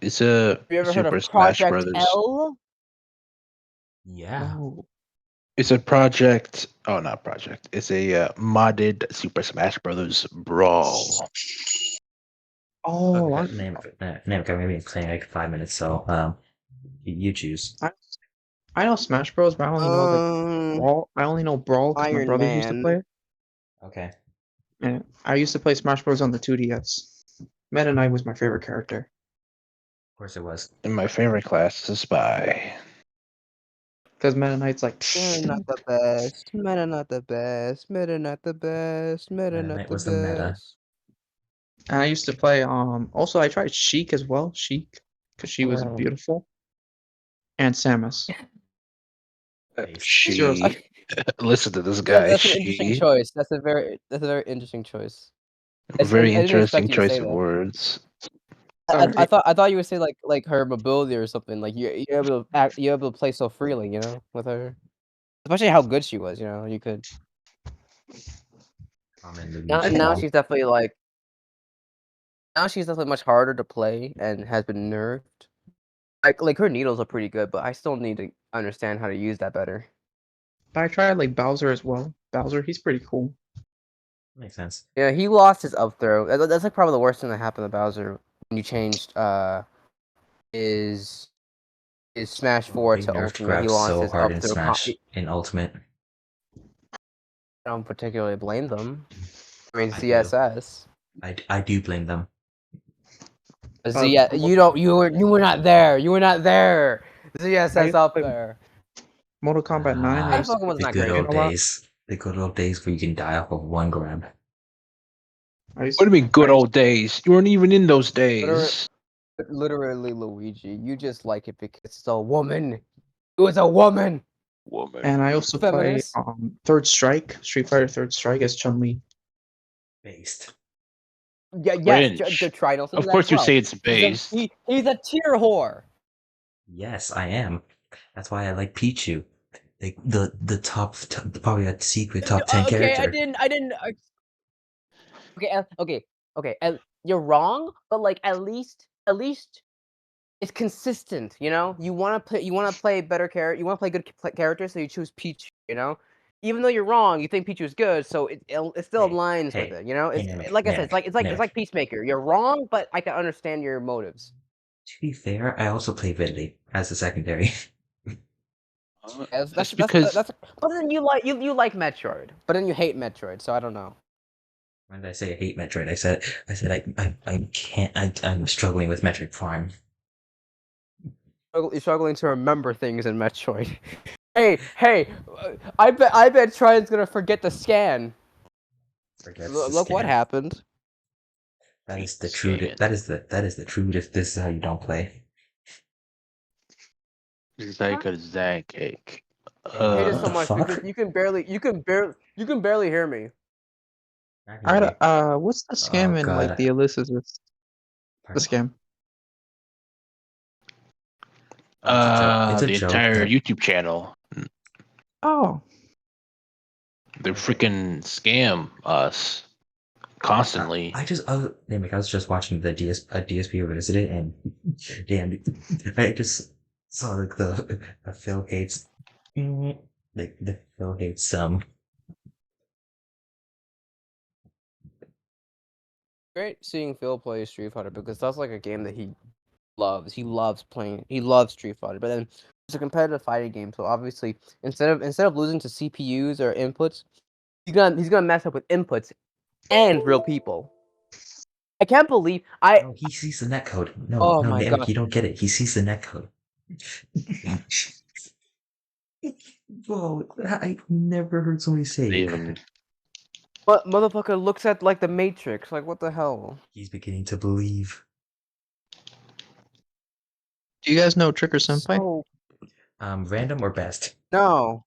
It's a Have you ever heard Super of Smash Project Brothers. L? Yeah. Oh, It's a project. Oh, not project. It's a modded Super Smash Brothers Brawl. oh, Okay. Name. Okay, maybe it's playing like 5 minutes. So you choose. I know Smash Bros, but I only know like Brawl. I only know Brawl because my Iron brothers used to Man. play it. Okay. And I used to play Smash Bros on the 2DS. Meta Knight was my favorite character. Of course it was. And my favorite class is a spy. Because Meta Knight's like, Meta not the best. Meta not the best. Meta not the best. Meta Meta not Knight the was the meta. best. and I used to play. Also, I tried Sheik as well. Sheik, because she was Wow. beautiful. And Samus. Zero. She. Listen to this Yeah, guy. that's an interesting She. choice. That's a very interesting choice. Very I didn't expect interesting you to choice say of that. words. Sorry. I thought you would say like her mobility or something. Like you're able to you're able to play so freely, you know, with her. Especially how good she was, you know. You could. Common Now, Luigi. now think- she's definitely like. Now she's definitely much harder to play and has been nerfed. Like her needles are pretty good, but I still need to understand how to use that better. But I tried like Bowser as well. Bowser, he's pretty cool. Makes sense. Yeah, he lost his up throw. That's like probably the worst thing that happened to Bowser when you changed his Smash 4 They to nerfed Ultimate. grab He lost so his hard up in throw. Smash in Ultimate. I don't particularly blame them. I mean I do. CSS. I do blame them. You were not there. You were not there. ZSS up play there. Mortal Kombat 9. I That used to Pokemon was The not good great. old a lot. days. The good old days where you can die off of one grab. What do you mean, good old days? You weren't even in those days. Literally, Luigi. You just like it because it's a woman. It was a woman. Woman. And I also play Feminist. Third Strike, Street Fighter Third Strike as Chun-Li. Based. Yeah, yes, Cringe. the Trinos. Of course, you say it's based. He's a tier whore. Yes, I am. That's why I like Pichu. The top, probably a secret top 10 Okay, character. I didn't. Okay. You're wrong, but like at least it's consistent. You know, you want to play better character. You want to play good characters, so you choose Pichu. You know, even though you're wrong, you think Pichu is good, so it still aligns with it. You know, it's like I said, it's like Peacemaker. You're wrong, but I can understand your motives. To be fair, I also play Ridley as a secondary. That's because but then you like Metroid, but then you hate Metroid, so I don't know. When did I say I hate Metroid? I said I can't. I'm struggling with Metroid Prime. You're struggling to remember things in Metroid. hey, I bet Triton's gonna forget the scan. Look what happened. That is the true. That is the true. This is how you don't play. Like a Zag cake. I hate it so much because you can barely hear me. What's the scam in like the Alyssa's with the scam? It's a The joke entire YouTube channel. Oh. They freaking scam us constantly. I was just watching the DSP Revisited, and damn, I just saw like the Phil hates, like the Phil hates Great seeing Phil play Street Fighter because that's like a game that he loves. He loves playing. He loves Street Fighter, but then it's a competitive fighting game. So obviously, instead of losing to CPUs or inputs, he's gonna mess up with inputs and real people. I can't believe No, he sees the netcode. No, my Nick, God. you don't get it. He sees the netcode. Whoa, I've never heard somebody say Even. But motherfucker looks at like the Matrix. Like what the hell? He's beginning to believe. Do you guys know Tricker Senpai? So, random or best? no.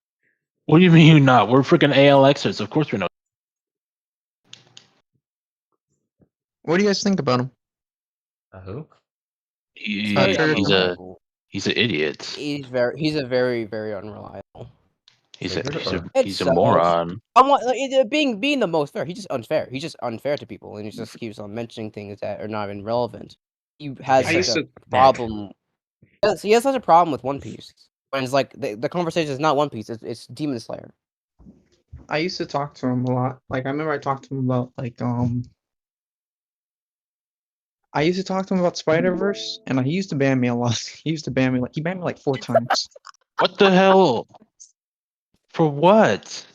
What do you mean you not? We're freaking ALXers. Of course we know. What do you guys think about him? Who? He's an idiot. He's a very unreliable. He's a moron. Being the most fair. He's just unfair. He's just unfair to people, and he just keeps on mentioning things that are not even relevant. he has I used such a to problem. Yes, he has such a problem with One Piece. When it's like the conversation is not One Piece, it's Demon Slayer. I used to talk to him a lot. Like I remember I talked to him about I used to talk to him about Spider Verse, and he used to ban me a lot. He used to ban me he banned me like 4 times What the hell? For what?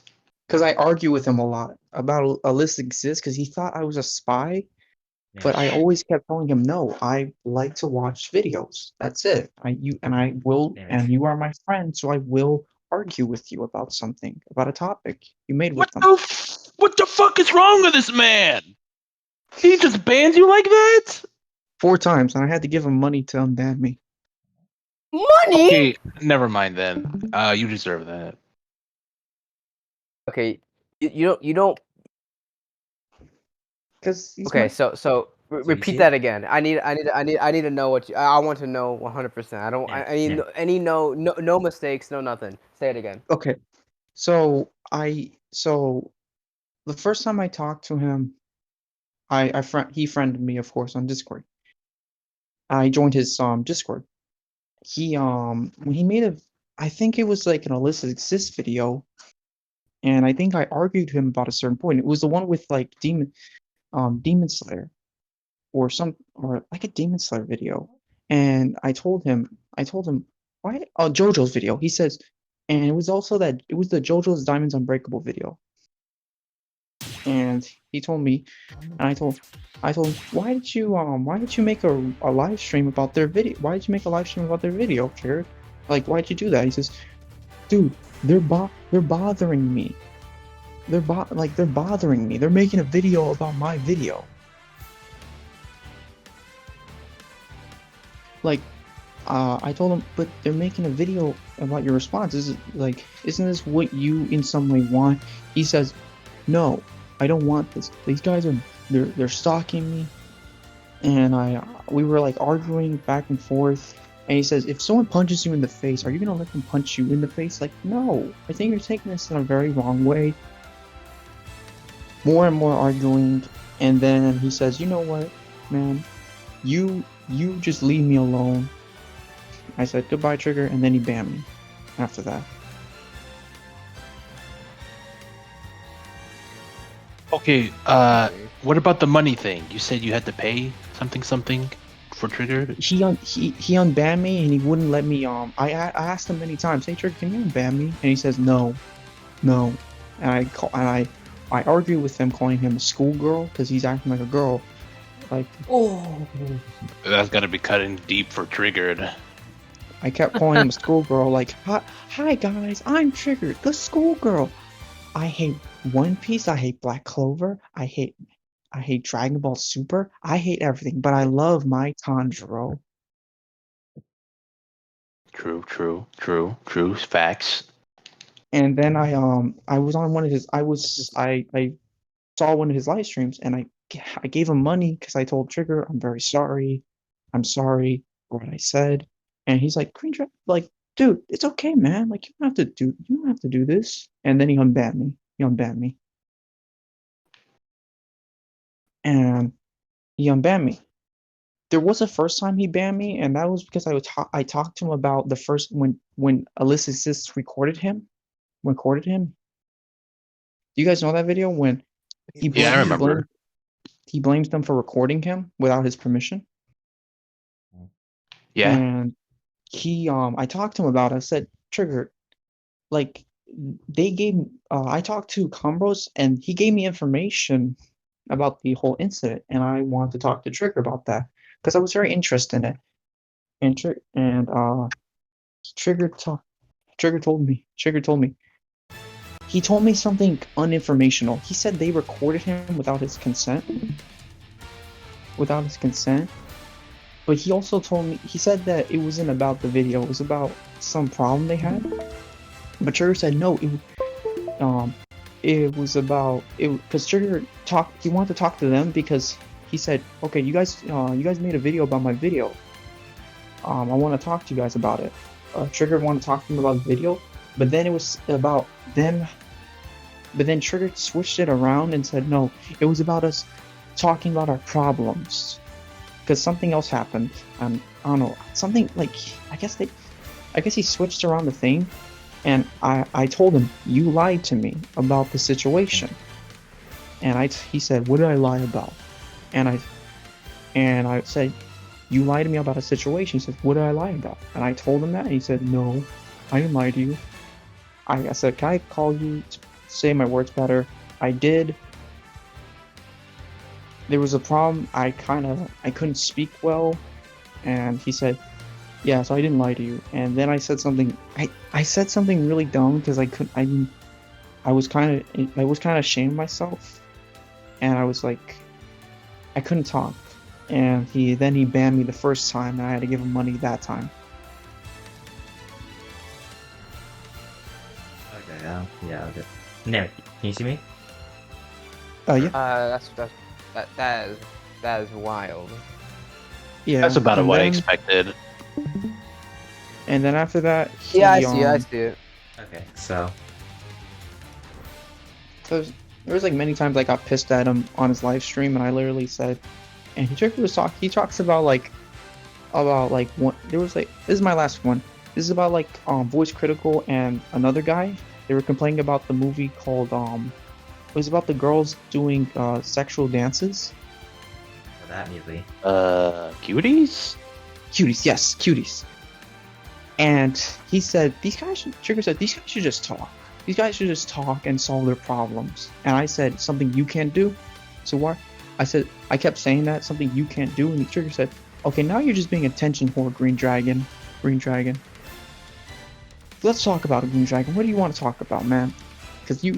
because I argue with him a lot about Alyssa exists because he thought I was a spy. But I always kept telling him, no, I like to watch videos. That's it. I will, Damn it. and you are my friend, so I will argue with you about something, about a topic you made with them. What the fuck is wrong with this man? He just bans you like that? 4 times, and I had to give him money to unban me. Money. Okay, never mind then. You deserve that. Okay, you don't. Because Okay, so you repeat see that it? again. I need to know what you. I want to know 100%. I don't. I need any no mistakes, no nothing. Say it again. Okay, so the first time I talked to him, he friended me, of course, on Discord. I joined his Discord. When he made I think it was like an Alyssa Exists video, and I think I argued him about a certain point. It was the one with like Demon Slayer, or like a Demon Slayer video. And I told him, why? Oh, JoJo's video. He says, and it was the JoJo's Diamonds Unbreakable video. And he told me, and I told him, why did you make a live stream about their video? Why did you make a live stream about their video, Jared? Like, why'd you do that? He says, dude, they're bothering me. They're bothering me. They're making a video about my video. Like, I told him, but they're making a video about your response. Isn't this what you in some way want? He says, no, I don't want this. These guys they're stalking me, and we were like arguing back and forth. And he says, if someone punches you in the face, are you gonna let them punch you in the face? Like, no, I think you're taking this in a very wrong way. More and more arguing, and then he says, you know what, man, you just leave me alone. I said, goodbye, Trigger, and then he banned me after that. Okay, what about the money thing? You said you had to pay something for Trigger? He unbanned me, and he wouldn't let me. I asked him many times, hey, Trigger, can you unban me? And he says, no. And I argue with him, calling him a schoolgirl because he's acting like a girl. Like, oh, That's gotta be cutting deep for Triggered. I kept calling him a schoolgirl. Like, hi guys, I'm Triggered, the schoolgirl. I hate One Piece. I hate Black Clover. I hate Dragon Ball Super. I hate everything, but I love my Tanjiro. True. Facts. And then I was on one of his. I saw one of his live streams, and I gave him money because I told Trigger, I'm very sorry. I'm sorry for what I said. And he's like, Green Dragon, like, dude, it's okay, man. Like, you don't have to do this. And then he unbanned me. And he unbanned me. There was a first time he banned me, and that was because I talked to him about the first when Alyssa Sis recorded him. Do you guys know that video when Yeah, I remember. He blames them for recording him without his permission? Yeah. And I talked to him about it. I said, Trigger, like, I talked to Combros, and he gave me information about the whole incident, and I wanted to talk to Trigger about that because I was very interested in it. And Trigger told me. He told me something uninformational. He said they recorded him without his consent. But he also told me, he said that it wasn't about the video, it was about some problem they had. But Trigger said no, it was about it because Trigger he wanted to talk to them because he said, okay, you guys made a video about my video. I want to talk to you guys about it. Trigger wanted to talk to them about the video, but then it was about them. But then Trigger switched it around and said, no, it was about us talking about our problems. because something else happened. I don't know, something like I guess he switched around the thing, and I told him you lied to me about the situation, and he said what did I lie about, and I said you lied to me about a situation. He said what did I lie about, and I told him that, and he said no, I didn't lie to you. I said can I call you to say my words better? I did. There was a problem. I couldn't speak well, and he said, "Yeah, so I didn't lie to you." And then I said something. I said something really dumb because I couldn't. I was kind of ashamed of myself, and I was like, I couldn't talk. And he banned me the first time, and I had to give him money that time. Okay, yeah, okay. Now, can you see me? Yeah, That is wild. yeah. That's about and what I then- expected. And then after that, Yeah, I he, see it. Okay, so there was like many times I got pissed at him on his live stream, and I literally said, and he talks about like one. There was like this is my last one. This is about like Voice Critical and another guy. They were complaining about the movie called it was about the girls doing sexual dances. for that movie. Cuties? Cuties, yes, cuties. And he said Trigger said these guys should just talk. These guys should just talk and solve their problems. And I said something you can't do. So why? I kept saying that something you can't do, and the Trigger said, "Okay, now you're just being attention whore, Green Dragon. Green Dragon. Let's talk about it, Green Dragon. What do you want to talk about, man? Because you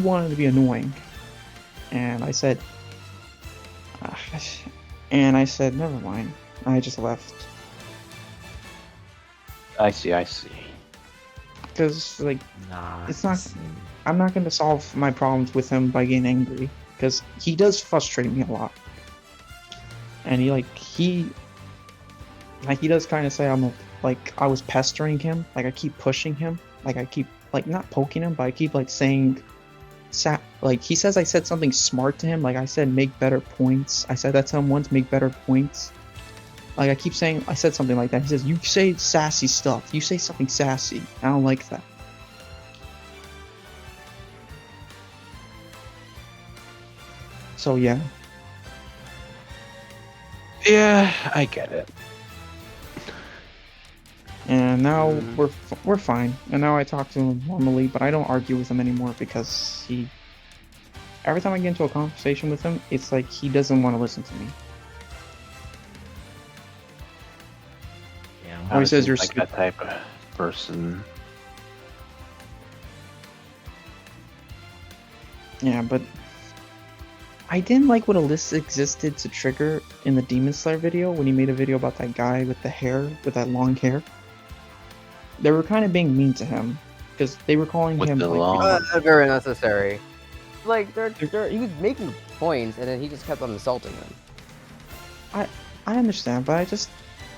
wanted to be annoying." And I said, never mind. I just left. I see. Because like Nah, It's not- I'm not going to solve my problems with him by getting angry, because he does frustrate me a lot. And he does kind of say I was pestering him, like I keep pushing him, like I keep like not poking him, but I keep like saying like he says I said something smart to him, like I said make better points. I said that to him once, make better points. Like I keep saying I said something like that. He says you say sassy stuff. You say something sassy. I don't like that. So yeah. Yeah, I get it. And now Mm. we're fine. And now I talk to him normally, but I don't argue with him anymore because every time I get into a conversation with him, it's like he doesn't want to listen to me. Yeah. Oh, he says Seems you're like that type of person. Yeah, but I didn't like what Alyssa existed to Trigger in the Demon Slayer video when he made a video about that guy with the hair, with that long hair. They were kind of being mean to him because they were calling With him the like, long- Very necessary. Like he was making points, and then he just kept on insulting them. I understand, but I just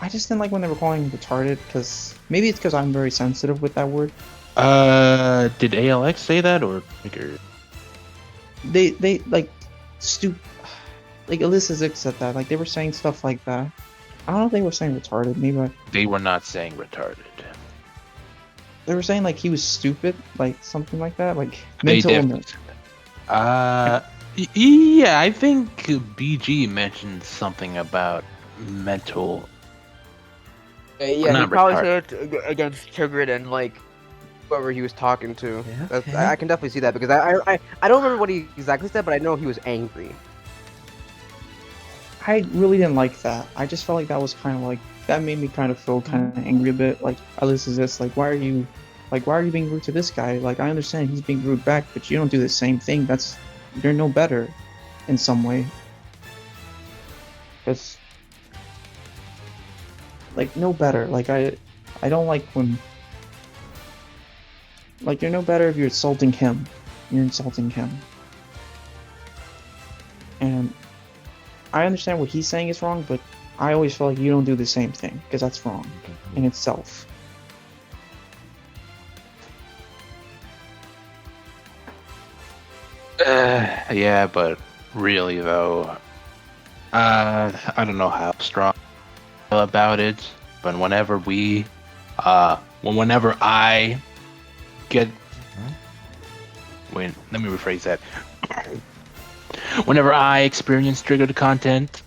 didn't like when they were calling him retarded, because maybe it's because I'm very sensitive with that word. Did ALX say that or Trigger? They like like Alyssa Zick said that, like they were saying stuff like that. I don't know if they were saying retarded, maybe They were not saying retarded. they were saying like he was stupid, like something like that, like They mental definitely illness. said that. Yeah, I think BG mentioned something about mental. Yeah, he not probably retarded. said it against Triggered and like whoever he was talking to. Yeah, That's, okay. I can definitely see that because I don't remember what he exactly said, but I know he was angry. I really didn't like that. I just felt like that was kind of like that made me kind of feel kind of angry a bit. Like Alyssa Zick, like why are you being rude to this guy? Like I understand he's being rude back, but you don't do the same thing. You're no better in some way. Because like no better. Like I don't like when like you're no better if you're insulting him. You're insulting him. And I understand what he's saying is wrong, but I always feel like you don't do the same thing because that's wrong in itself. Yeah, but really though, I don't know how strong I feel about it, but whenever I get, wait, let me rephrase that. Whenever I experience triggered content,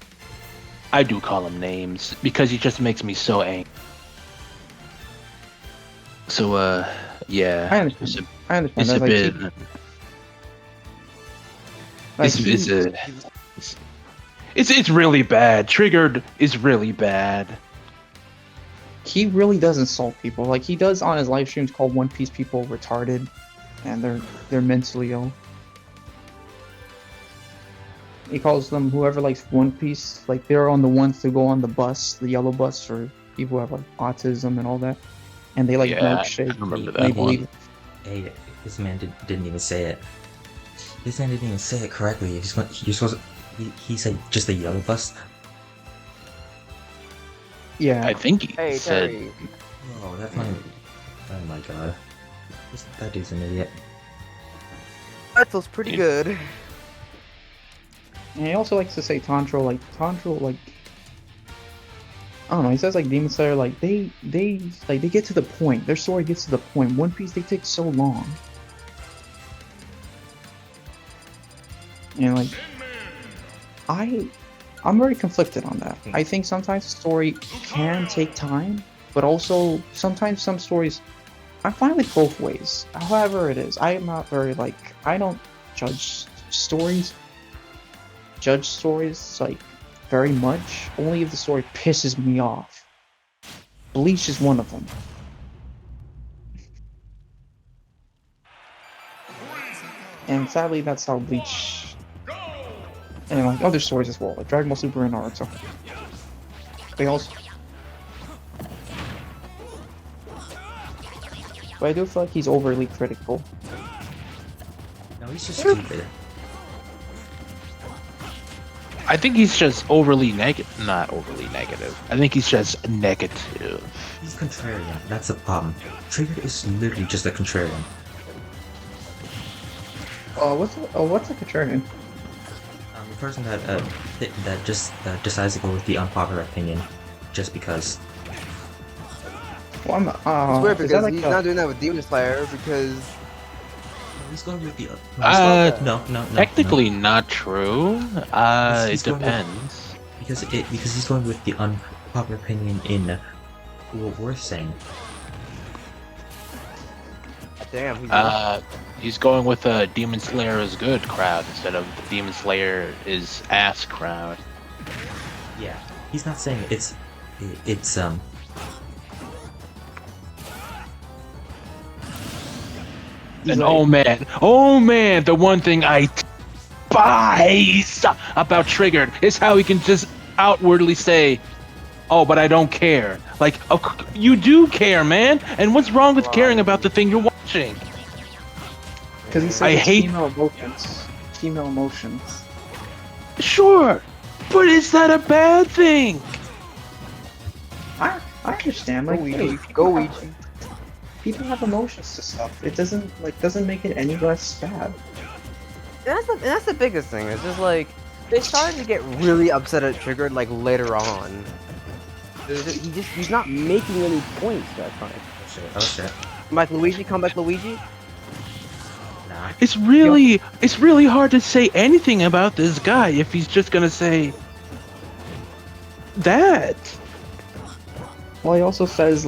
I do call him names because he just makes me so angry. So, yeah, I understand. it's a, I understand it's a that. Like, bit. like, It's really bad. Triggered is really bad. he really does insult people. Like he does on his live streams, call One Piece people retarded, and they're mentally ill. He calls them whoever likes One Piece, like they're on the ones to go on the bus, the yellow bus for people who have like autism and all that, and they like Yeah, milkshake. I remember They that believe one. Hey, this man didn't even say it. This man didn't even say it correctly. You're supposed to, he said just the yellow bus. Yeah, I think he Hey, said. Terry. Oh, that's not. Oh my god. That dude's an idiot. That feels pretty good. and he also likes to say Tanjiro, like I don't know. He says like Demon Slayer, like they get to the point. Their story gets to the point. One Piece, they take so long. And like, I'm very conflicted on that. I think sometimes a story can take time, but also sometimes some stories, I find it both ways. However it is, I am not very like, I don't judge stories like very much, only if the story pisses me off. Bleach is one of them. And sadly, that's how Bleach, and like other stories as well, like Dragon Ball Super and Naruto. They also, but I do feel like he's overly critical. No, he's just stupid. I think he's just overly negative. Not overly negative. I think he's just negative. He's contrarian. That's the problem. Triggered is literally just a contrarian. What's a contrarian? The person that just decides to go with the unpopular opinion, just because. Well, I'm It's weird is that because like he's a- not doing that with Demon Slayer because He's going with the. Uh, no. Technically not true. It He's going with- depends. Because he's going with the unpopular opinion in what we're saying. damn, He's going with a Demon Slayer is good crowd instead of the Demon Slayer is ass crowd. Yeah, he's not saying it's And oh man, the one thing I despise about Triggered is how he can just outwardly say, "Oh, but I don't care." Like, you do care, man. And what's wrong with caring about the thing you're watching? Because he says I it's hate- female emotions. Female emotions. Sure, but is that a bad thing? I understand. go Like, hey, Ouija, go Ouija. people have emotions to stuff. It doesn't make it any less bad. And that's the biggest thing. It's just like they started to get really upset at Triggered like later on. He's not making any points that time. oh shit. Come back Luigi. Nah. It's really hard to say anything about this guy if he's just gonna say that. Well, he also says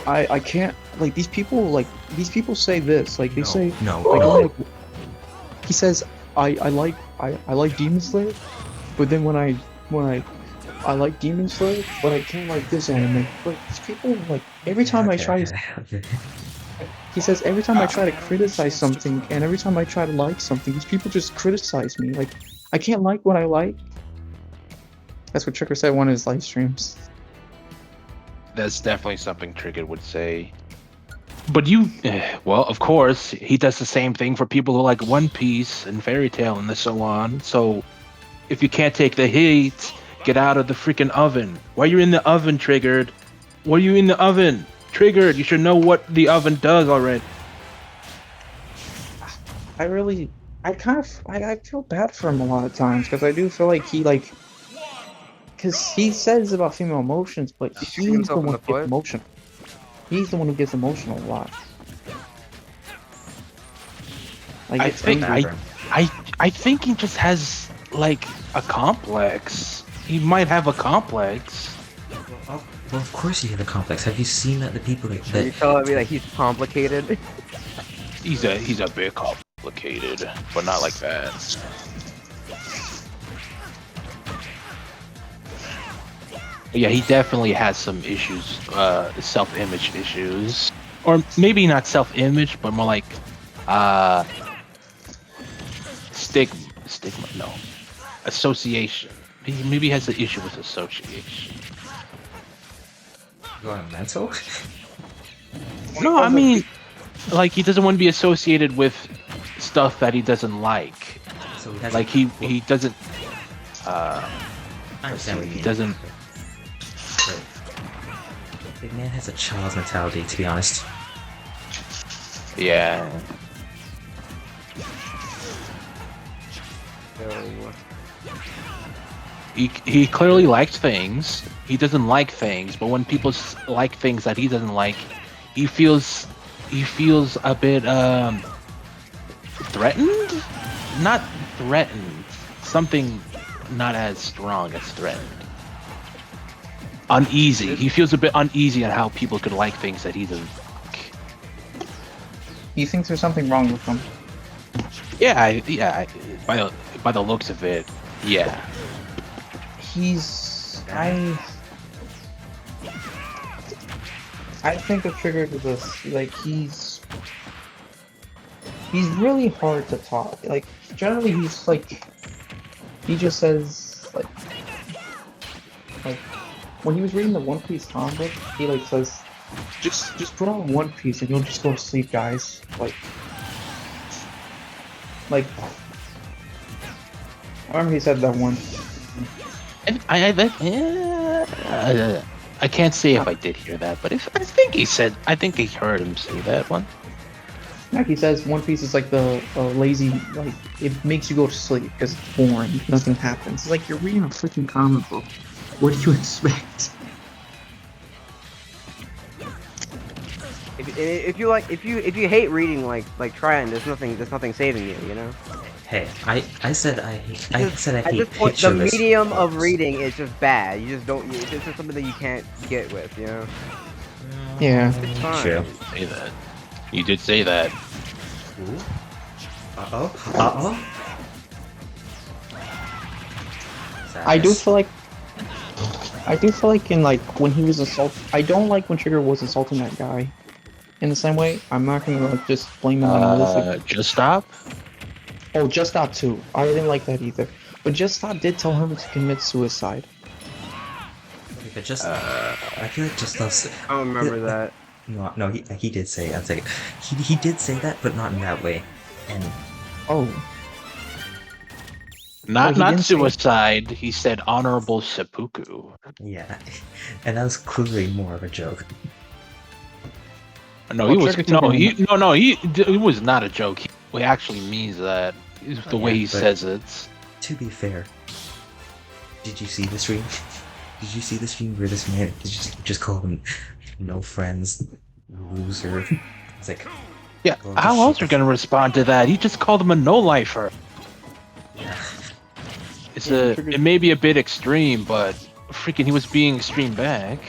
I can't, like, these people say this, like, they say, no. like, no. like, he says I like Demon Slayer, but then when I like Demon Slayer, but I can't like this anime. But these people, like, every time I try to, Okay. he says every time I try to criticize something and every time I try to like something, these people just criticize me. Like, I can't like what I like. That's what Trigger said on one of his live streams. That's definitely something Triggered would say. But well, of course, he does the same thing for people who like One Piece and Fairy Tail and so on. So, if you can't take the heat, get out of the freaking oven. Why are you in the oven, Triggered? Why are you in the oven? Triggered, you should know what the oven does already. I I feel bad for him a lot of times because I do feel like because he says about female emotions, but Shooting he's the himself in one the who gets foot? emotional. He's the one who gets emotional a lot. Like I it's think angry. I think he just has like a complex. He might have a complex. Well, of course you have a complex. Have you seen that the people Are you that telling me that he's complicated? He's a bit complicated, but not like that. But yeah, he definitely has some issues, self-image issues, or maybe not self-image, but more like stigma. No, association. Maybe he has an issue with association. going mental? No, I mean, like he doesn't want to be associated with stuff that he doesn't like. So he has Like he doesn't. I understand what you He mean. doesn't. But big man has a child's mentality, to be honest. Yeah. So, He clearly likes things. He doesn't like things, but when people like things that he doesn't like, he feels a bit threatened. Not threatened. Something not as strong as threatened. Uneasy. He feels a bit uneasy on how people could like things that he doesn't like. He thinks there's something wrong with him. Yeah. By the looks of it, yeah. I think a trigger to this, like he's really hard to talk. Like generally he's like he just says like when he was reading the One Piece comic book, he like says just put on One Piece and you'll just go to sleep, guys. Like I remember he said that once. I can't say if I did hear that, but I think he heard him say that one. Like he says, One Piece is like the lazy, like it makes you go to sleep because it's boring. Nothing happens. It's like you're reading a freaking comic book. What do you expect? if you hate reading, like try it. And there's nothing saving you. You know. Hey, I said I hate. I said I At hate. this point, hate the shows. medium of reading is just bad. You just don't. It's just something that you can't get with. You know. Yeah. It's fine. True. Say that. You did say that. Uh oh. I do feel like in like when he was I don't like when Trigger was insulting that guy. In the same way, I'm not gonna like, just blame him on this. Just stop. Oh, Just Stop too. I didn't like that either. But Just Stop did tell him to commit suicide. But just, I feel like just loves. I don't remember that. No, he did say. I'd say he did say that, but not in that way. And Oh, Not he didn't say- suicide. He said honorable seppuku. yeah, and that was clearly more of a joke. No, Well, he was Trigger took it he was not a joke. He actually means that. It's the way Yeah, he but- says it. To be fair, did you see the stream? Did you see the stream where this man just called him no friends, loser? It's like, Yeah, well, how just else shut are the gonna respond to that? He just called him a no-lifer. yeah. It may be a bit extreme, but freaking he was being extreme back.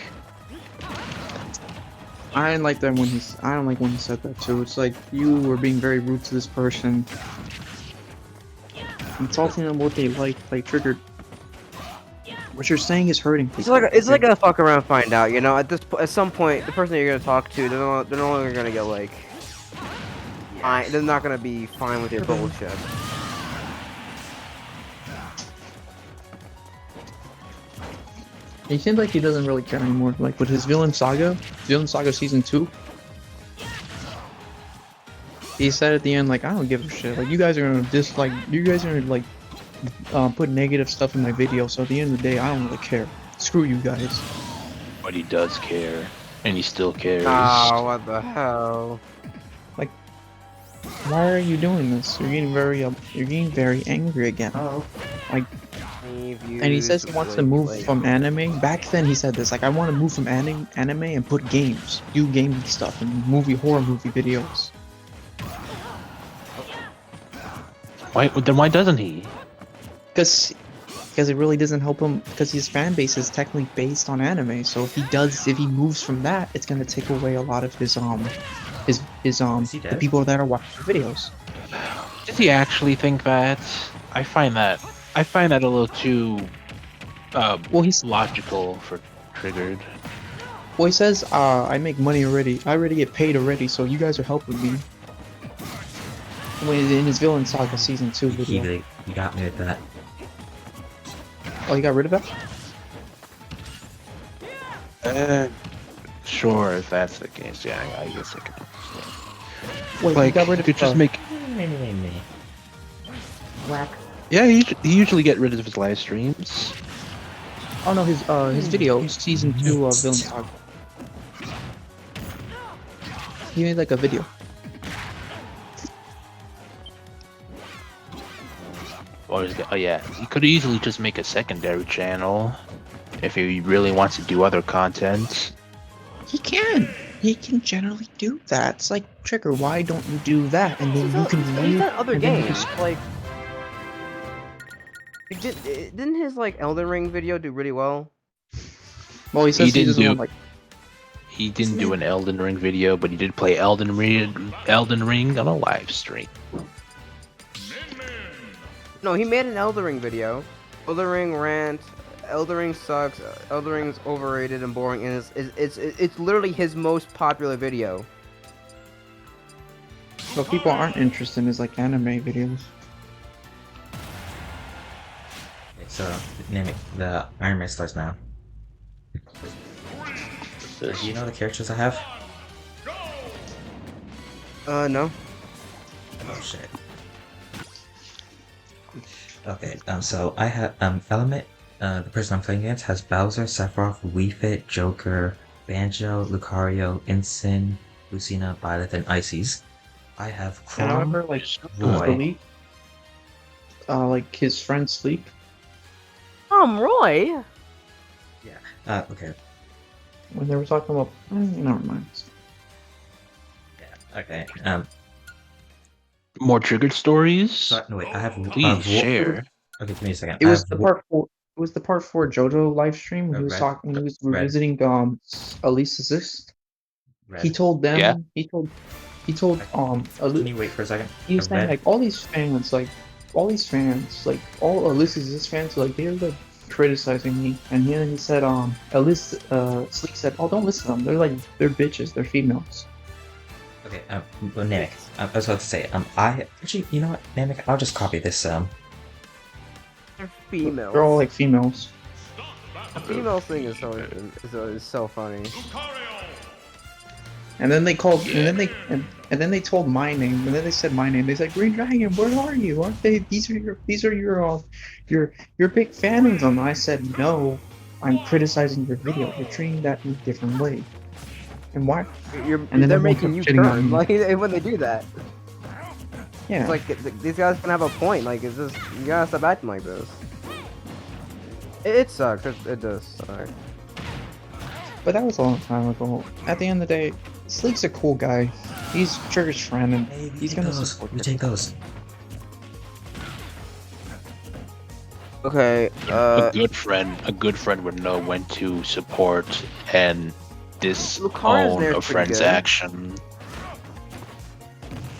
I didn't like that when I don't like when he said that too. It's like you were being very rude to this person, insulting them what they like triggered. What you're saying is hurting people. It's like a fuck around, find out. You know, at some point, the person you're gonna talk to, they're no longer gonna get like, fine. They're not gonna be fine with your bullshit. He seems like he doesn't really care anymore. Like with his Villain Saga Season 2, he said at the end, like, I don't give a shit. Like, you guys are gonna put negative stuff in my video, so at the end of the day, I don't really care. Screw you guys. But he does care, and he still cares. Oh, what the hell? Why are you doing this? You're getting very angry again. Oh, And he says he wants to move from anime. Back then he said this, like, I want to move from anime and put games, do gaming stuff and horror movie videos. Why doesn't he? Because it really doesn't help him, because his fan base is technically based on anime. So if he moves from that, it's gonna take away a lot of his he the dead? people that are watching the videos. Does he actually think that? I find that a little too Well, logical for Triggered. he says, I make money already. I already get paid already, so you guys are helping me. When in his Villain Saga Season 2 video. he got me with that. Oh, you got rid of that? Sure, if that's the case, yeah, I guess I can understand. Wait, Like, you got rid you could of just make. Me. Whack. Yeah, he usually get rid of his live streams. Oh no, his video, Season 2 of Villain Saga. He made like a video. Oh yeah, he could easily just make a secondary channel if he really wants to do other content. He can. He can generally do that. It's like, Trigger, why don't you do that? And then you can He's leave. done other and then you games. just- Like, didn't his like Elden Ring video do really well? Well, he says he didn't doesn't do- want, like, He didn't do an Elden Ring video, but he did play Elden Ring on a live stream. No, he made an Elden Ring video. Elden Ring rant. Elden Ring sucks. Elden Ring's overrated and boring, and it's literally his most popular video. what people aren't interested in is like anime videos. So, name it. The Iron Man starts now. Do you know the characters I have? No. Oh shit. Okay, so I have Element. The person I'm playing against has Bowser, Sephiroth, Wii Fit, Joker, Banjo, Lucario, Insane, Lucina, Violet, and Ices. I have And I Chrom. remember, like, Roy. Sleep, like his friend Sleep. Roy. Okay. When they were talking about, never mind. Yeah. Okay. More Triggered stories? So, no wait. I have. Please share. Okay, give me a second. It I was have the part 4. It was the part 4 JoJo live stream when he was Red- talking. When he was Red. revisiting Elise Assist. Red. He told them. Yeah. He told Can you wait for a second? he was saying, Red. like, all these fans, like all Alyssa's Assist fans, like, they're like criticizing me. And then he said, Sleek said, oh, don't listen to them. They're bitches. They're females. Okay. Well, Namek. I was about to say. I actually. You know what, Namek? I'll just copy this. They're females. They're all like females. The female thing is so funny. And then they called, and then they told my name, and then they said my name. They said, Green Dragon, where are you? Aren't they? These are your big fans of them. I said, no, I'm criticizing your video. You're treating that in a different way. And why? And then They're everyone making kept you shitting on turn me. like when they do that. Yeah. It's like these guys can have a point. Like, it's just you gotta stop acting like this. It sucks. It does suck. But that was a long time ago. At the end of the day, Sleek's a cool guy. He's Trigger's friend, and Hey, we he's take gonna those. support We him. take those. Okay. A good friend would know when to support and Lucario's there disown a is pretty friend's good. action.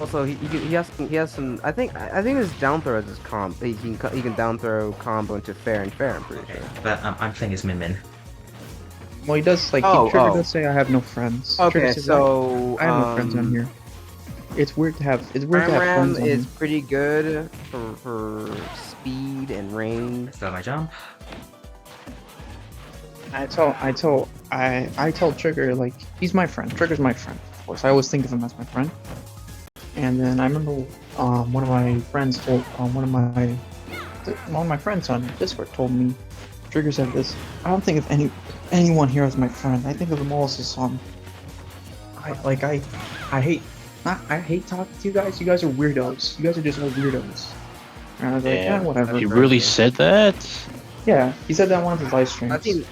Also, he has some. I think his down throw is his comp. He can down throw combo into fair and fair. I'm pretty Okay. sure. But I'm playing as Min Min. Well, he does, like, Trigger does say I have no friends. Trigger Okay, says, so I have no friends on here. It's weird to have Ram friends on is here. pretty good for speed and range. Still my jump. I told Trigger, like, he's my friend. Trigger's my friend, of course. I always think of him as my friend. And then I remember one of my friends told one of my friends on Discord told me, Trigger said this, I don't think of anyone here as my friend. I think of them all as a son. I hate not. I hate talking to you guys. You guys are weirdos. You guys are just all weirdos. And I was like, Yeah, whatever. He really said that? Yeah, he said that on one of his live streams.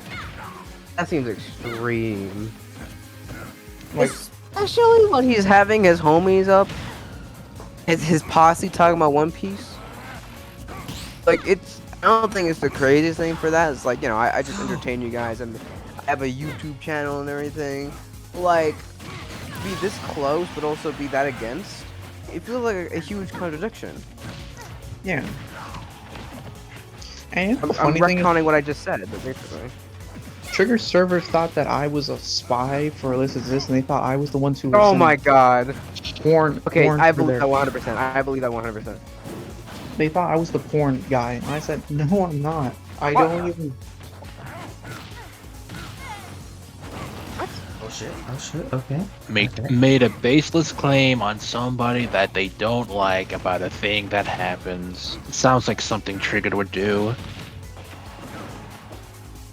That seems extreme. Like, Especially when he's having his homies up, his posse talking about One Piece. Like I don't think it's the craziest thing for that. It's like, you know, I just entertain you guys and I have a YouTube channel and everything. Like, be this close but also be that against. It feels like a huge contradiction. yeah. And the I'm funny thing is, retconning what I just said, but basically. Trigger servers thought that I was a spy for illicit this, and they thought I was the one who. Oh my god. Porn. Okay, porn I for believe their- that 100%. I believe that 100%. They thought I was the porn guy, and I said, no, I'm not. I What? don't even. Oh shit, okay. Made a baseless claim on somebody that they don't like about a thing that happens. Sounds like something Triggered would do.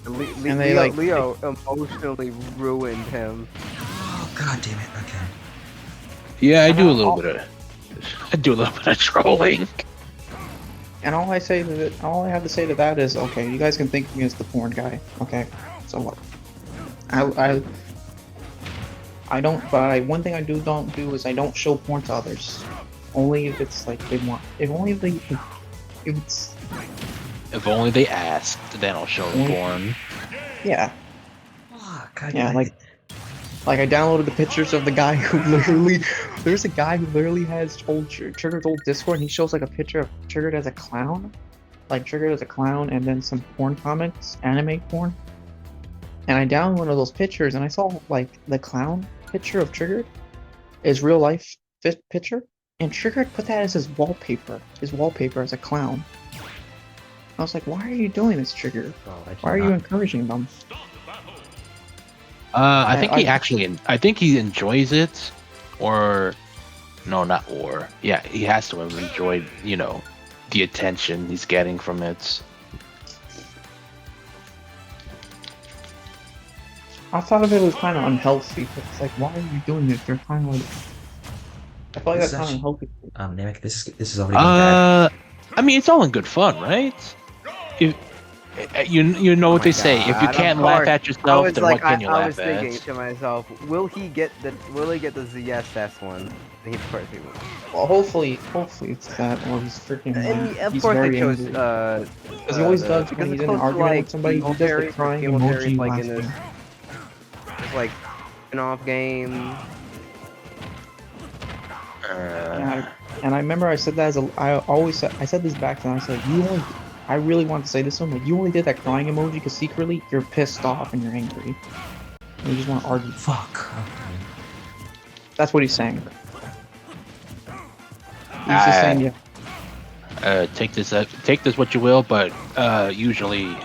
And they, like- Leo emotionally ruined him. Oh god damn it, okay. Yeah, I do a Uh-huh. little bit of. I do a little bit of trolling. And all I have to say to that is, okay, you guys can think of me as the porn guy, okay? So what? I don't. But one thing I don't do is I don't show porn to others. Only if it's like they want. If it's If only they asked, then I'll show them porn. yeah. Fuck, Yeah, like I downloaded the pictures of the guy who literally. There's a guy who literally has Triggered's old Discord, and he shows like a picture of Triggered as a clown, like Triggered as a clown, and then some porn comics, anime porn. And I downloaded one of those pictures, and I saw like the clown picture of Triggered is real life picture, and Triggered put that as his wallpaper as a clown. I was like, why are you doing this, Triggered? Why are you encouraging them? I think I think he enjoys it, or no, not or. Yeah, he has to have enjoyed, you know, the attention he's getting from it. I thought of it as kind of unhealthy. But it's like, why are you doing this? You're kind of like. I feel like This that's is kind of unhealthy. Namek, this is already going bad. I mean, it's all in good fun, right? If you know what my they say, if you God, of can't laugh course. at I yourself, was then like, what can you I laugh was thinking at? to myself, will he get the ZSS one? He, of course he will. Well, hopefully it's that, or he's freaking. And of he's course very they chose angry. because he always does when he's in an argument with somebody. He does the crying emoji like in laughing. this like spin-off game. And I remember I said that I said this back then. I said I really want to say this to him, but you only did that crying emoji because secretly you're pissed off and you're angry. And you just want to argue. Fuck. Okay. That's what he's saying. He's just saying, yeah. Take this what you will, but usually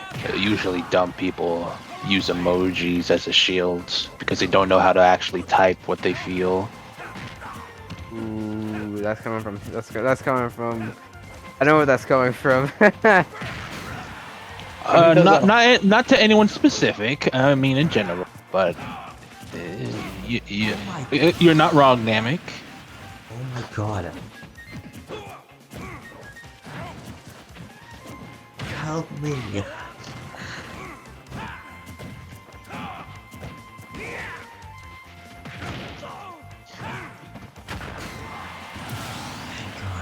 dumb people use emojis as a shield because they don't know how to actually type what they feel. Ooh, that's coming from I know where that's coming from. Not to anyone specific. I mean in general, but you're not wrong, Namek. Oh my god. Help me.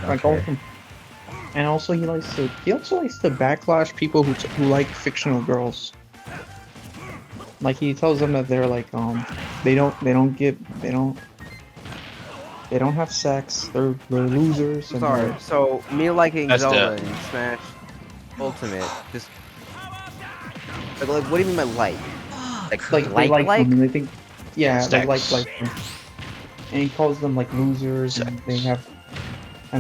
God, Like okay. and also he also likes to backlash people who like fictional girls. Like he tells them that they're like they don't have sex, they're losers. And Sorry. they're- So me liking That's Zelda in Smash Ultimate, just like what do you mean by like? like they like them and they think yeah they Sex. like them. And he calls them like losers and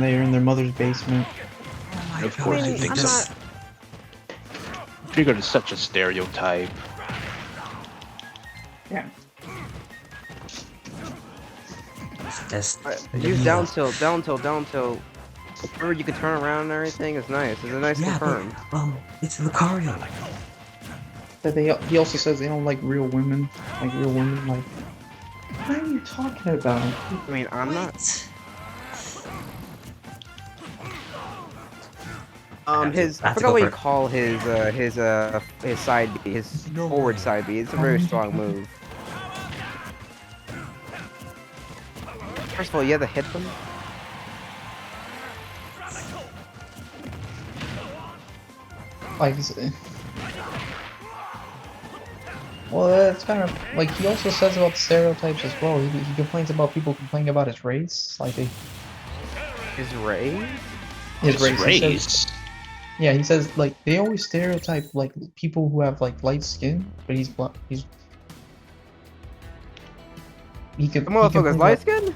they're in their mother's basement. Oh my Of course God, he thinks I'm so. Triggered is such a stereotype. Yeah. That's Use down tilt. Remember you can turn around and everything. It's nice. It's a nice yeah, confirm. but, it's Lucario. That he also says they don't like real women. Like real women like why are you talking about? I mean, I'm not. I That's forgot what you over. call his side B, his forward side B. It's a very strong move. First of all, you have to hit them. Like, well, that's kind of like he also says about stereotypes as well. He complains about people complaining about his race, like His raise? his It's race. He says, race. yeah, he says like they always stereotype like people who have like light skin, but he's black. He could. The motherfucker's light skin?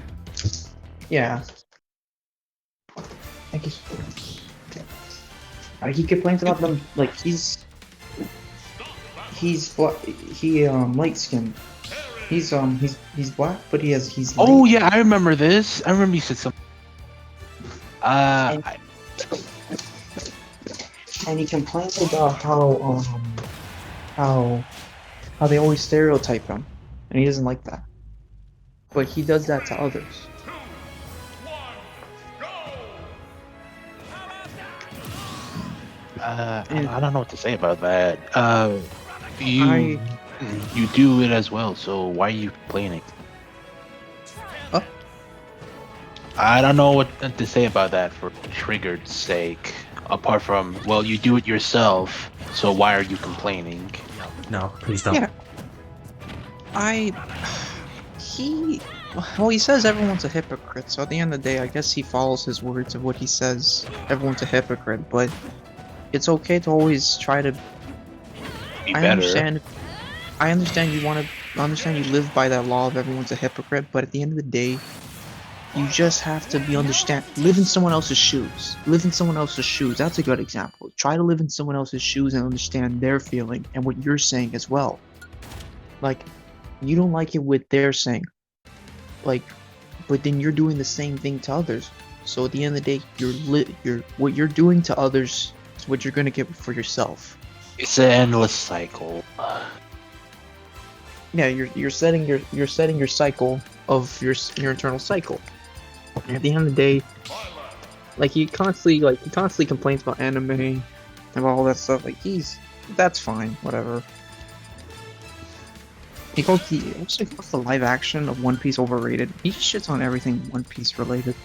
Yeah. Like he complains about them like he's light skinned. He's black, but he's Oh light. yeah, I remember this. I remember you said something. And he complains about how they always stereotype him, and he doesn't like that. But he does that to others. I don't know what to say about that. You do it as well, so why are you complaining? Huh? I don't know what to say about that for Triggered's sake. Apart from, well, you do it yourself, so why are you complaining? No, please don't. Yeah. Well, he says everyone's a hypocrite, so at the end of the day, I guess he follows his words of what he says. Everyone's a hypocrite, but it's okay to always try to. Be I better. understand you want to. I understand you live by that law of everyone's a hypocrite, but at the end of the day, you just have to live in someone else's shoes. Live in someone else's shoes. That's a good example. Try to live in someone else's shoes and understand their feeling and what you're saying as well. Like, you don't like it what they're saying. Like, but then you're doing the same thing to others. So at the end of the day, what you're doing to others is what you're gonna get for yourself. It's an endless cycle. Yeah, you're setting your cycle of your internal cycle. And at the end of the day, like he constantly complains about anime, about all that stuff. Like that's fine, whatever. He also calls the live action of One Piece overrated. He just shits on everything One Piece related.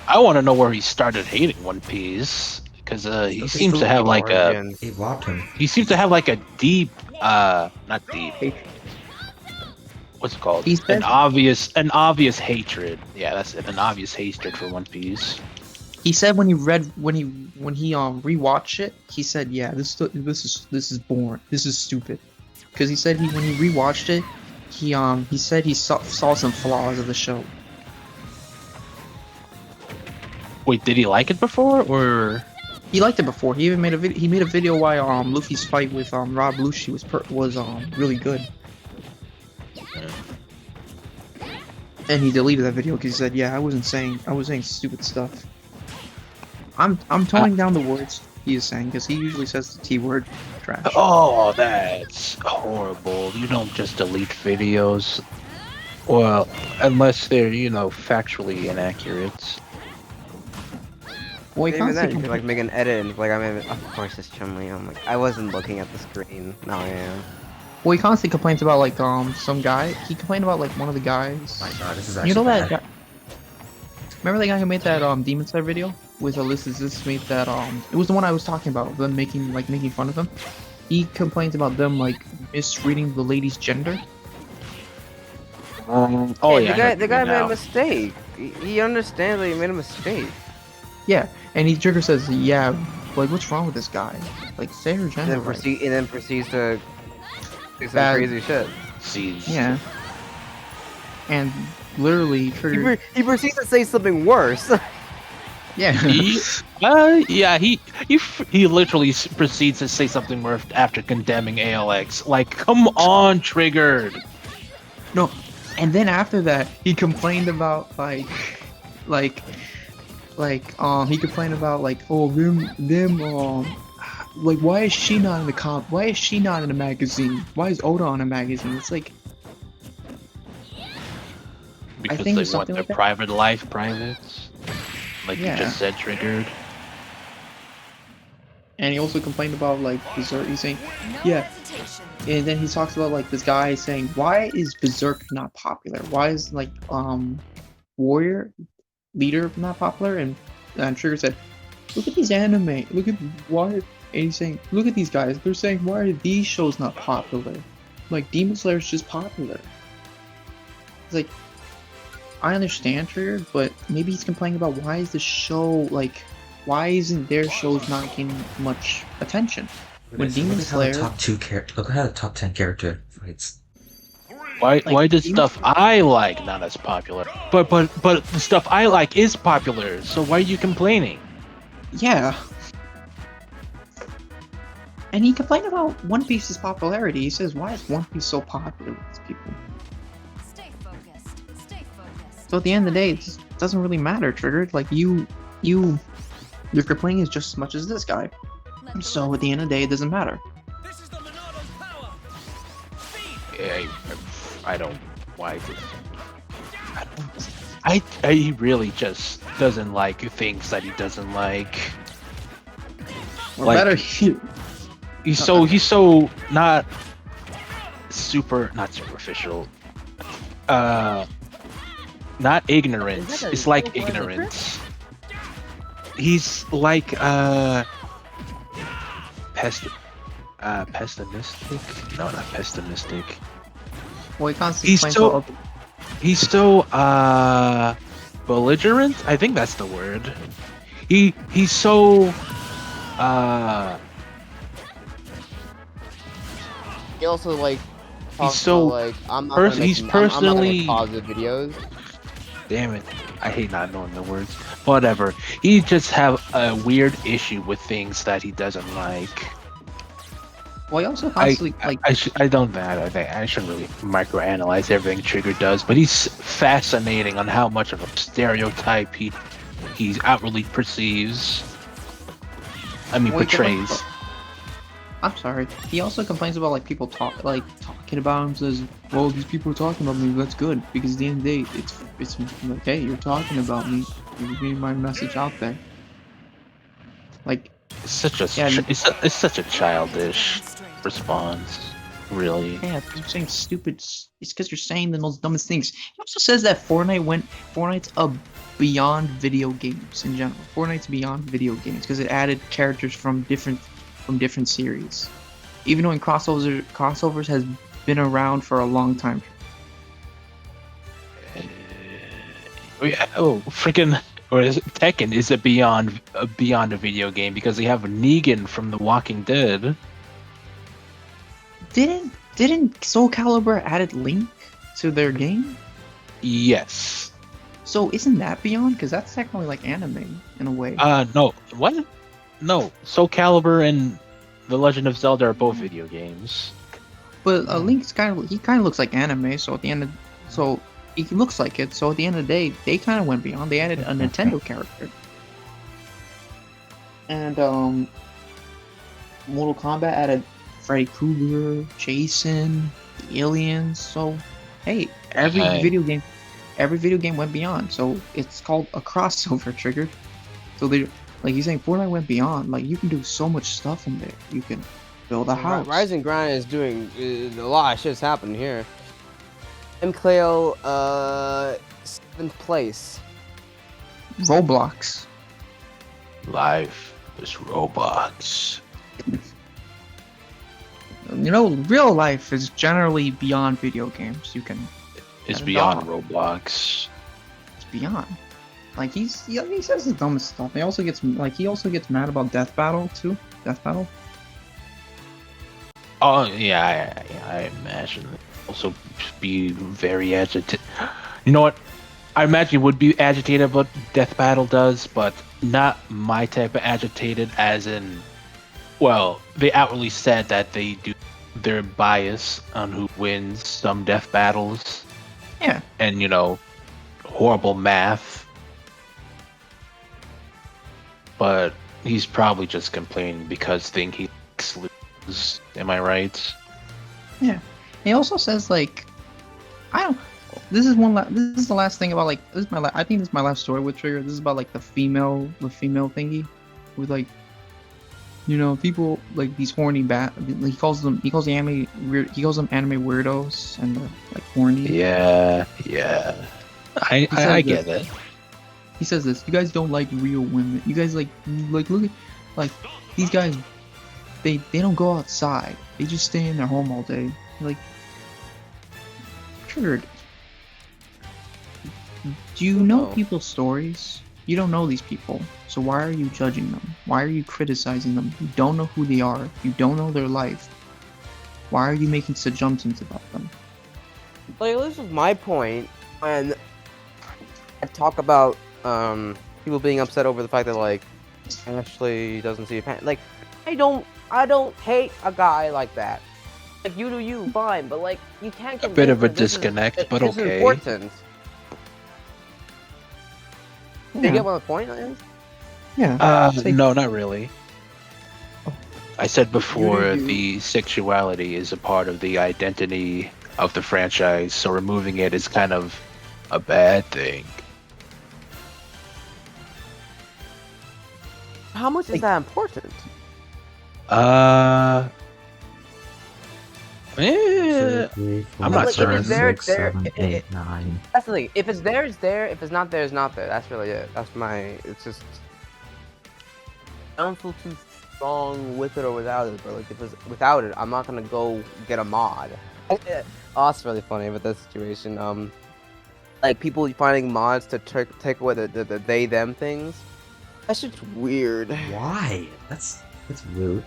I want to know where he started hating One Piece, because he seems to have like a It robbed him. deep, not deep. Hatred. What's it called? He said- An obvious hatred. Yeah, that's it. An obvious hatred for One Piece. He said when he rewatched it, he said, "Yeah, this is boring. This is stupid." Because he said when he rewatched it, he said he saw some flaws of the show. Wait, did he like it before, or? He liked it before. He even made a video why Luffy's fight with Rob Lucci was really good. And he deleted that video because he said, "Yeah, I was saying stupid stuff." I'm toning down the words he is saying because he usually says the T word, trash. Oh, that's horrible. You don't just delete videos. Well, unless they're, factually inaccurate. Well, he Even then, constantly you could like make an edit and like, of course it's Chun-Li. I'm like, I wasn't looking at the screen. Now I am. Well, he constantly complains about like some guy. He complained about like one of the guys. My God, this is actually You know that bad. guy? Remember that guy who made that Demon Slayer video with Alyssa made that it was the one I was talking about, them making fun of him. He complains about them like misreading the lady's gender. Oh Hey, yeah, the guy made a mistake. He understands that he made a mistake. Yeah, and he Trigger says, "Yeah, like what's wrong with this guy? Like say her And gender." then, Right. proceeds to do some Bad. crazy shit. See, Yeah. And literally Trigger. He proceeds to say something worse. Yeah. he literally proceeds to say something worse after condemning ALX. Like, come on, Triggered. No, and then after that, he complained about he complained about like why is she not in the why is she not in a magazine? Why is Oda on a magazine? It's like Because think they it's want something their like that. private life private. Like Yeah. you just said, triggered. And he also complained about like Berserk. He's saying, yeah. And then he talks about like this guy saying, why is Berserk not popular? Why is like Warrior Leader not popular? And Trigger said, look at these anime. Look at why. And he's saying, look at these guys. They're saying, why are these shows not popular? Like Demon Slayer is just popular. It's like, I understand Trigger, but maybe he's complaining about why is the show like, why isn't their shows not getting much attention? When Demon Slayer, Look at the top 10 character fights. Why does Demon stuff I like not as popular? But the stuff I like is popular. So why are you complaining? yeah. And he complained about One Piece's popularity. He says, why is One Piece so popular with these people? Stay focused. Stay focused. So at the end of the day, it just doesn't really matter, Triggered. Like your complaining is just as much as this guy. So at the end of the day, it doesn't matter. This is the Monado's power. I don't. Why? He really just doesn't like things that he doesn't like. Or Like- better, He's so not superficial. Not ignorance. Is that a It's like little boy liquor? ignorance. He's like pessimistic. No, not pessimistic. well, he constantly He's complains so- about He's so belligerent. I think that's the word. He's so He also like talks so about, like I'm not pers- gonna make, he's I'm not gonna personally- make positive videos. damn it. I hate not knowing the words. Whatever. He just have a weird issue with things that he doesn't like. well, he also constantly like I shouldn't really microanalyze everything Trigger does, but he's fascinating on how much of a stereotype he outwardly perceives. I mean, well, he complains portrays. about- I'm sorry. He also complains about like people talking about him. Says, "Well, these people are talking about me. That's good because at the end of the day, it's like, hey, you're talking about me. You're getting my message out there." Like, It's such a Yeah, it's such a childish response, really. yeah, because you're saying stupid. It's because you're saying the most dumbest things. He also says that Fortnite's beyond video games in general. Fortnite's beyond video games because it added characters from different series. Even though crossovers has been around for a long time. Freaking or is it Tekken is it beyond a video game because they have Negan from The Walking Dead. Didn't Soul Calibur added Link to their game? Yes. So isn't that beyond? Because that's technically like anime in a way. No. What? No. Soul Calibur and The Legend of Zelda are both video games. But Link's kind of looks like anime. So at the end of he looks like it. So at the end of the day, they kind of went beyond. They added a Nintendo character. And Mortal Kombat added Freddy Krueger, Jason, the aliens. So hey, every Hey. video game went beyond. So it's called a crossover, Triggered. So they like he's saying Fortnite went beyond. Like you can do so much stuff in there. You can build a house. Rise and Grind is doing a lot of shit's happening here. MCleo, 7th place. Roblox. Life is Roblox. You know, real life is generally beyond video games. You can It's And a beyond dog. Roblox. it's beyond. Like he says the dumbest stuff. He also gets mad about Death Battle too. Death Battle. Oh yeah, I imagine it also be very agitated. You know what? I imagine it would be agitated what Death Battle does, but not my type of agitated. As in, well, they outwardly said that they do their bias on who wins some death battles, Yeah. and horrible math. But he's probably just complaining because think he lose. Am I right? He also says like, I don't. this is one. This is the last thing about like this is my. I think this is my last story with Trigger. This is about like the female thingy, with like, you know, people like these horny he calls them anime weirdos and they're like horny. Yeah. I said get that- it. He says this. You guys don't like real women. You guys like look at like these guys. They don't go outside. They just stay in their home all day. Like, Triggered. Do you know No. people's stories? You don't know these people. So why are you judging them? Why are you criticizing them? You don't know who they are. You don't know their life. Why are you making assumptions about them? Like, this is my point when I talk about people being upset over the fact that like Ashley doesn't see a pan. Like, I don't hate a guy like that. Like, you do you, fine, but like you can't. A bit of a convince me this is- disconnect, but this is okay. important. Do you Yeah. get what the point is? Yeah. No, not really. I said before you. the sexuality is a part of the identity of the franchise, so removing it is kind of a bad thing. How much is Like- that important? Eh, Two, three, I'm four, not Like, certain. if it's there, six, it's there. seven, 8, 9. That's the thing. If it's there, it's there. If it's not there, it's not there. That's really it. That's my. It's just. I don't feel too strong with it or without it, but like if it's without it, I'm not gonna go get a mod. Oh, it's really funny with this situation. Like people finding mods to take away the they them things. That's just weird. Why? That's rude.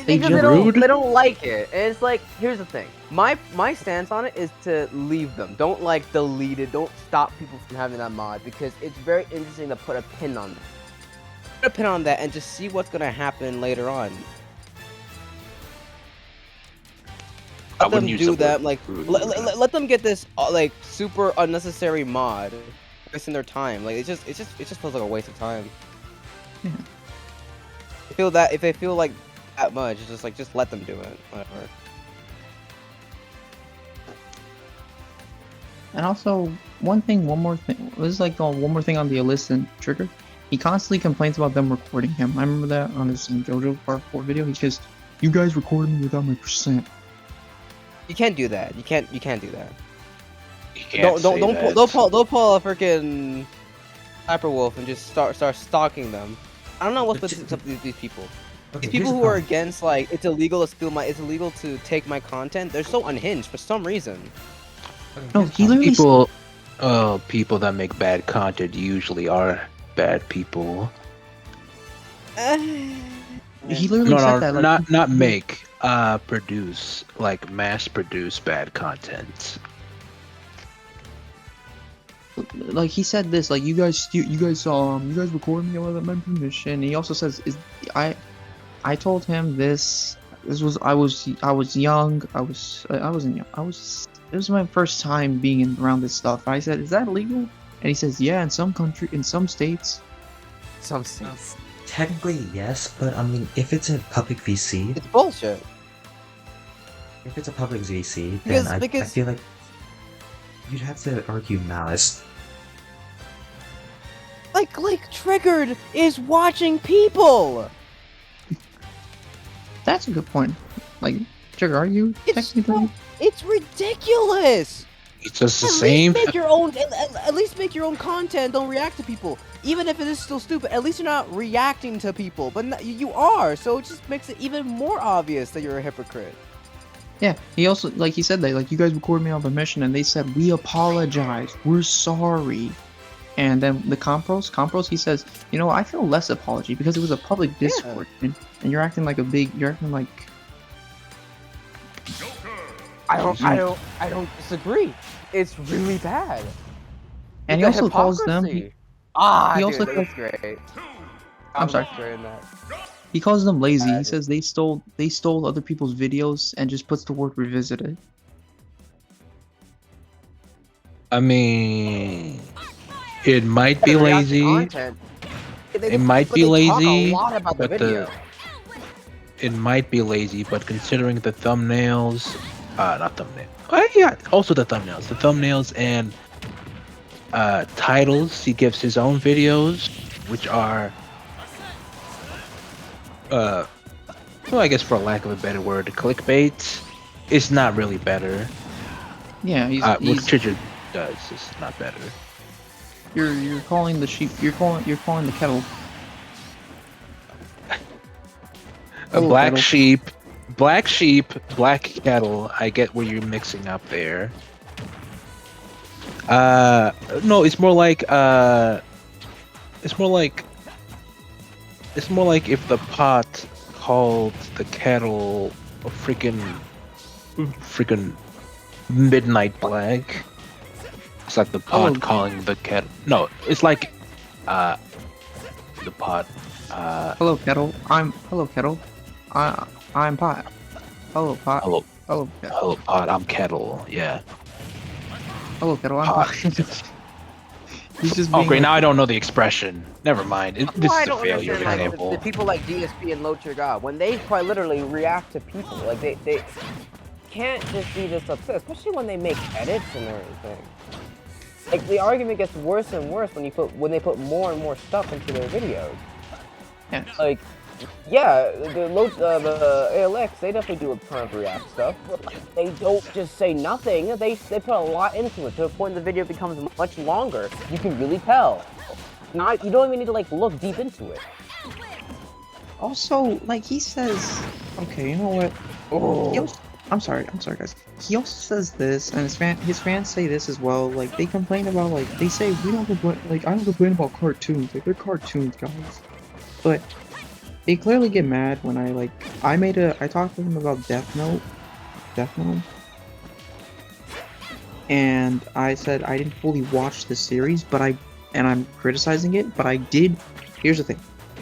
They Because just- rude? they don't like it. And it's like, here's the thing. My stance on it is to leave them. Don't like delete it. Don't stop people from having that mod because it's very interesting to put a pin on that. Put a pin on that and just see what's gonna happen later on. I Let them wouldn't use do the that. word Like rude. let them get this like super unnecessary mod, wasting their time. Like it just feels like a waste of time. Yeah. I feel that if they feel like that much, it's just like just let them do it. Whatever. And also, one more thing. This is like one more thing on the Alyssa Trigger. He constantly complains about them recording him. I remember that on his JoJo Part 4 video. He says, "You guys recorded me without my percent." You can't do that. You can't do that. You can't say Don't that. pull a freaking Hyperwolf and just start stalking them. I don't know what's with these people. Okay, These people here's who the are problem. against like it's illegal to take my content. They're so unhinged for some reason. Okay, No, here's the he problem. literally People that make bad content usually are bad people. He literally No, said that. Like, not make, produce, like mass produce bad content. like he said this. Like you guys recorded me without my permission. He also says, I told him this. This was I was young. I wasn't young. It was my first time being around this stuff. I said, "Is that legal?" And he says, "Yeah, in some states." Some states. Technically, yes, but I mean, if it's a public VC, It's bullshit. then Because- I because- feel like you'd have to argue malice. Like Triggered is watching people. That's a good point. Like, Trigger, are you It's technically? It's ridiculous. It's just the At same. least make your own. At least make your own content. Don't react to people. Even if it is still stupid, at least you're not reacting to people. But you are, so it just makes it even more obvious that you're a hypocrite. Yeah. He also he said that you guys recorded me on permission, and they said we apologize. We're sorry. And then the Compros, he says, I feel less apology because it was a public Discord, and you're acting like I don't disagree. It's really bad. And he The also calls them. hypocrisy. he Dude, also that's great. I'm sorry. Great in that. He calls them lazy. He Bad. says they stole other people's videos and just puts the word revisited. I mean, it might be Yeah, react to lazy. content. It might but be they talk lazy, a lot about the but video. It might be lazy, but considering the thumbnails not thumbnail. Yeah, also the thumbnails. The thumbnails and titles. He gives his own videos, which are well, I guess for lack of a better word, clickbait. It's not really better. Yeah, What he's Trigger does is not better. you're calling the sheep. You're calling the kettle. A Hello, black kettle. sheep, black kettle. I get what you're mixing up there. No, it's more like it's more like if the pot called the kettle a freaking midnight black. It's like the pot Hello. calling the kettle. No, it's like the pot. Hello, kettle. Hello, kettle. I'm pot. Hello, pot. Hello, Hello, kettle. hello, pot. I'm kettle. Yeah. Hello, kettle. I'm Pot. pot. He's just Oh, being great. like- Now I don't know the expression. Never mind. This Well, I is a don't failure understand, like, example. the people like DSP and Locher God, when they quite literally react to people, like they can't just be this upset, especially when they make edits and everything. Like the argument gets worse and worse when they put more and more stuff into their videos. Yes. Like, yeah, the ALX, they definitely do a ton of react stuff, but like, they don't just say nothing. They put a lot into it to the point the video becomes much longer. You can really tell. Not, you don't even need to like look deep into it. Also, like he says, okay, you know what? He also- I'm sorry, guys. He also says this, and his fans say this as well. Like they complain about, like they say we don't complain. Like I don't complain about cartoons. Like they're cartoons, guys. But they clearly get mad when I talked to them about Death Note, and I said I didn't fully watch the series, but I'm criticizing it, but I did. Here's the thing.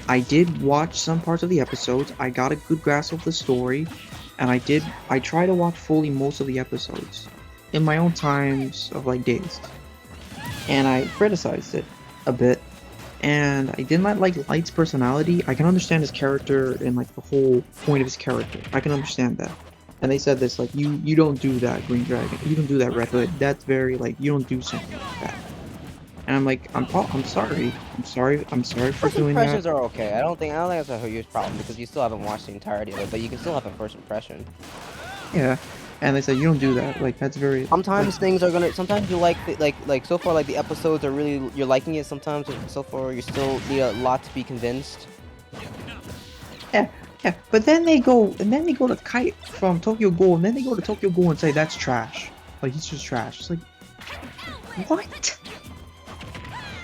I did watch some parts of the episodes. I got a good grasp of the story, and I try to watch fully most of the episodes in my own times of like days. And I criticized it a bit, and I did not like Light's personality. I can understand his character and like the whole point of his character. I can understand that. And they said this, like, you don't do that, Green Dragon. You don't do that, Red Hood. That's very, like, you don't do something like that. And I'm like, I'm sorry. I'm sorry for First doing impressions that. are okay. I don't think that's a huge problem because you still haven't watched the entirety of it, but you can still have a first impression. Yeah. And they said, you don't do that. Like, that's very... Sometimes things are gonna. Sometimes you like so far like the episodes are really you're liking it. Sometimes so far you still need a lot to be convinced. Yeah, but then they go to Kite from Tokyo Ghoul, and then they go to Tokyo Ghoul and say that's trash. Like he's just trash. It's like, what?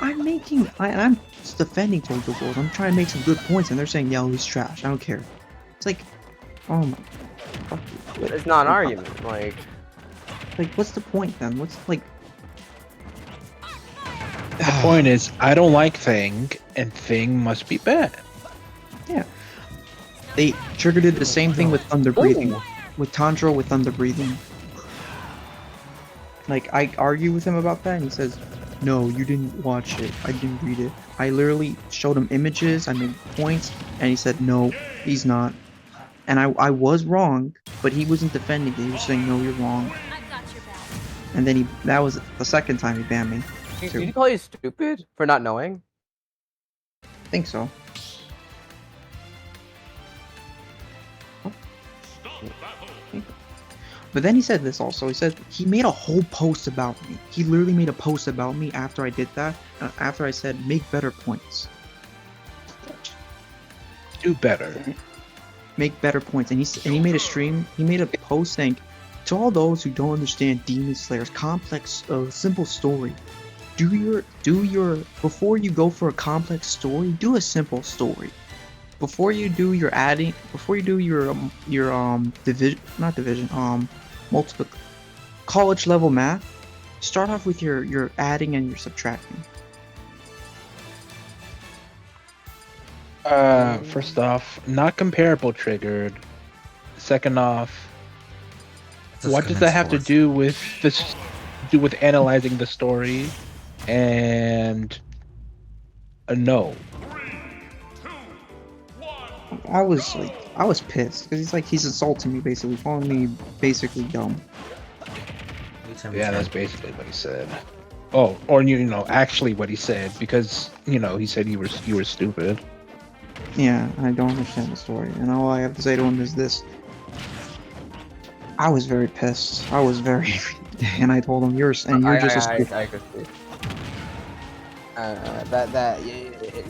I'm just defending Tokyo Ghoul. I'm trying to make some good points, and they're saying, yeah, he's trash. I don't care. It's like, oh my, fuck you. It's not an argument. Like Like, what's the point then? What's like? The point is, I don't like Thing, and Thing must be bad. They Trigger did the same thing with Thunder Breathing. Ooh. With Tanjiro with Thunder Breathing. Like, I argue with him about that, and he says, no, you didn't watch it. I didn't read it. I literally showed him images, I made points, and he said, no, he's not. And I was wrong, but he wasn't defending it. He was saying, no, you're wrong. I've got your back. And then that was the second time he banned me. did he call you stupid for not knowing? I think so. But then he said this also. He said he made a whole post about me. He literally made a post about me after I did that. After I said make better points, Do better. make better points, and he made a stream. He made a post saying, to all those who don't understand Demon Slayer's complex, simple story, do your before you go for a complex story, do a simple story. Before you do your multiple college level math, start off with your adding and your subtracting. First off, not comparable triggered. Second off, Let's what go does that have to henceforth. do with this? Do with analyzing the story? And no. I was like, I was pissed because he's insulting me basically, calling me basically dumb. Yeah, that's basically what he said. Oh, or you know, actually what he said, because you know he said you were stupid. Yeah, I don't understand the story, and all I have to say to him is this: I was very pissed. I was very, and I told him you're just a stupid. I could see.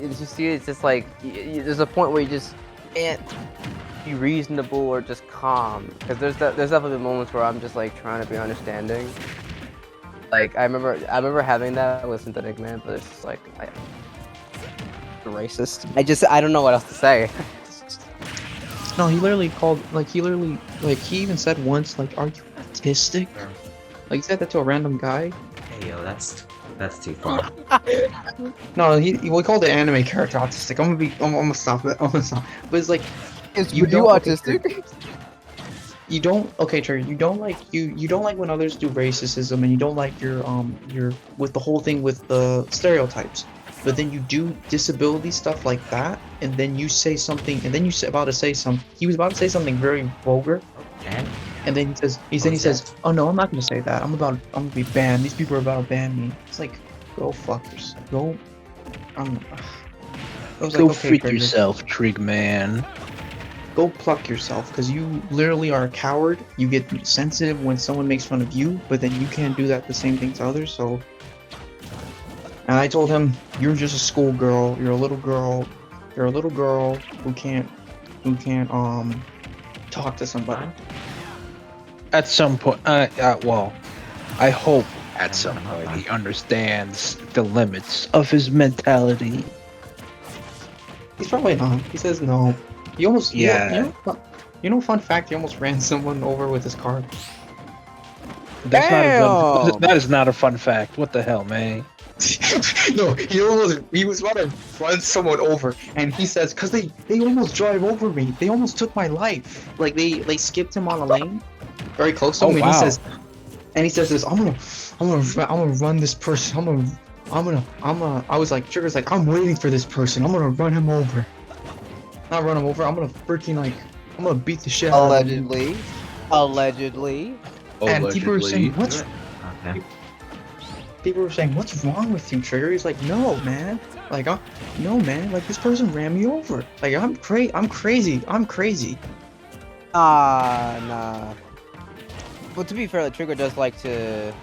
You see, it's just like there's a point where you just can't be reasonable or just calm, because there's definitely moments where I'm just like trying to be understanding. Like I remember having that with Synthetic Man, but it's just like racist. I don't know what else to say. No, he literally called, he even said once, like, are you autistic? Like, he said that to a random guy. Hey yo, that's too far. No, we called the anime character autistic. I'm gonna stop it. I'm gonna stop. But it's like, Is You you don't- autistic? you don't, okay, Trigger, you don't like when others do racism, and you don't like your with the whole thing with the stereotypes. But then you do disability stuff like that, and then you say something, and then he was about to say something very vulgar, and then he says, "Oh no, I'm not gonna say that. I'm gonna be banned. These people are about to ban me." It's like, go fuck yourself. Go. I was Go like, okay, freak Trigger, yourself, Trig Man. go pluck yourself, because you literally are a coward. You get sensitive when someone makes fun of you, but then you can't do that the same thing to others. So, and I told him, you're just a schoolgirl. You're a little girl. You're a little girl who can't talk to somebody. At some point, well, I hope at some point he understands the limits of his mentality. He's probably not. He says no. He almost Yeah. Fun fact, he almost ran someone over with his car. That's not Damn! that is not a fun fact. What the hell, man? No, he was about to run someone over, and he says, "Cause they almost drive over me. They almost took my life. Like they skipped him on a lane, very close to him." Oh, And wow. he says this, I'm gonna run this person. I was like, Trigger's like, I'm waiting for this person. I'm gonna run him over. Not run him over. I'm gonna beat the shit out of him. Allegedly. And people were saying, Okay. people were saying, what's wrong with you, Trigger? He's like, no, man. Like, no, man. Like, this person ran me over. Like, I'm crazy. Nah. Well, to be fair, the Trigger does like to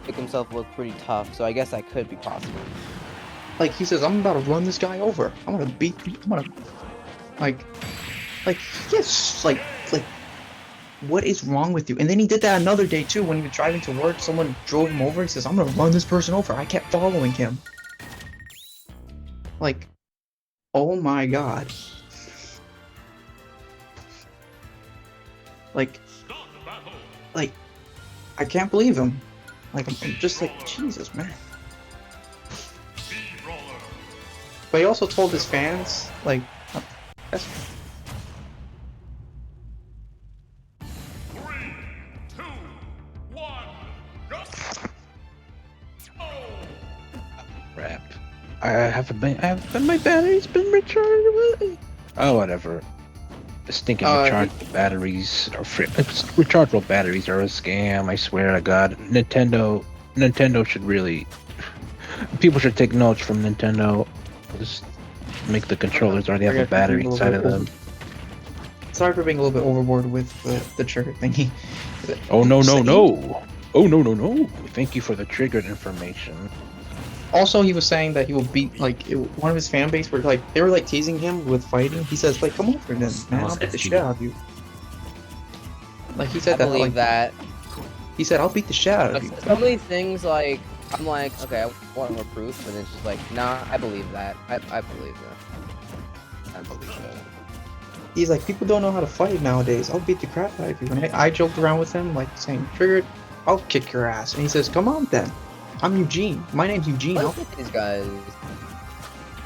make himself look pretty tough, so I guess that could be possible. Like, he says, I'm about to run this guy over. I'm gonna beat him. Yes, like, what is wrong with you? And then he did that another day, too, when he was driving to work. Someone drove him over. He says, I'm gonna run this person over. I kept following him. Like, oh my god. Like, I can't believe him. Like, I'm just like, Jesus, man. But he also told his fans, like, that's... Crap. My battery's been recharged. Oh, whatever. The stinking rechargeable batteries rechargeable batteries are a scam. I swear to God, Nintendo should really. People should take notes from Nintendo. Just make the controllers already have a battery inside of them. Sorry for being a little bit overboard with the trigger thingy. Oh no! Oh no! Thank you for the triggered information. Also, he was saying that he will beat, one of his fan base were they were teasing him with fighting. He says, come over then, man, I'll beat the shit out of you. Like, he said I believe that. He said, I'll beat the shit out of you. Some of these things, I'm like, okay, I want more proof, and it's just like, nah, I believe that. I believe that. I believe that. He's like, people don't know how to fight nowadays. I'll beat the crap out of you. And I joked around with him, saying, Triggered, I'll kick your ass. And he says, come on then. I'm Eugene. My name's Eugene. Look at these guys.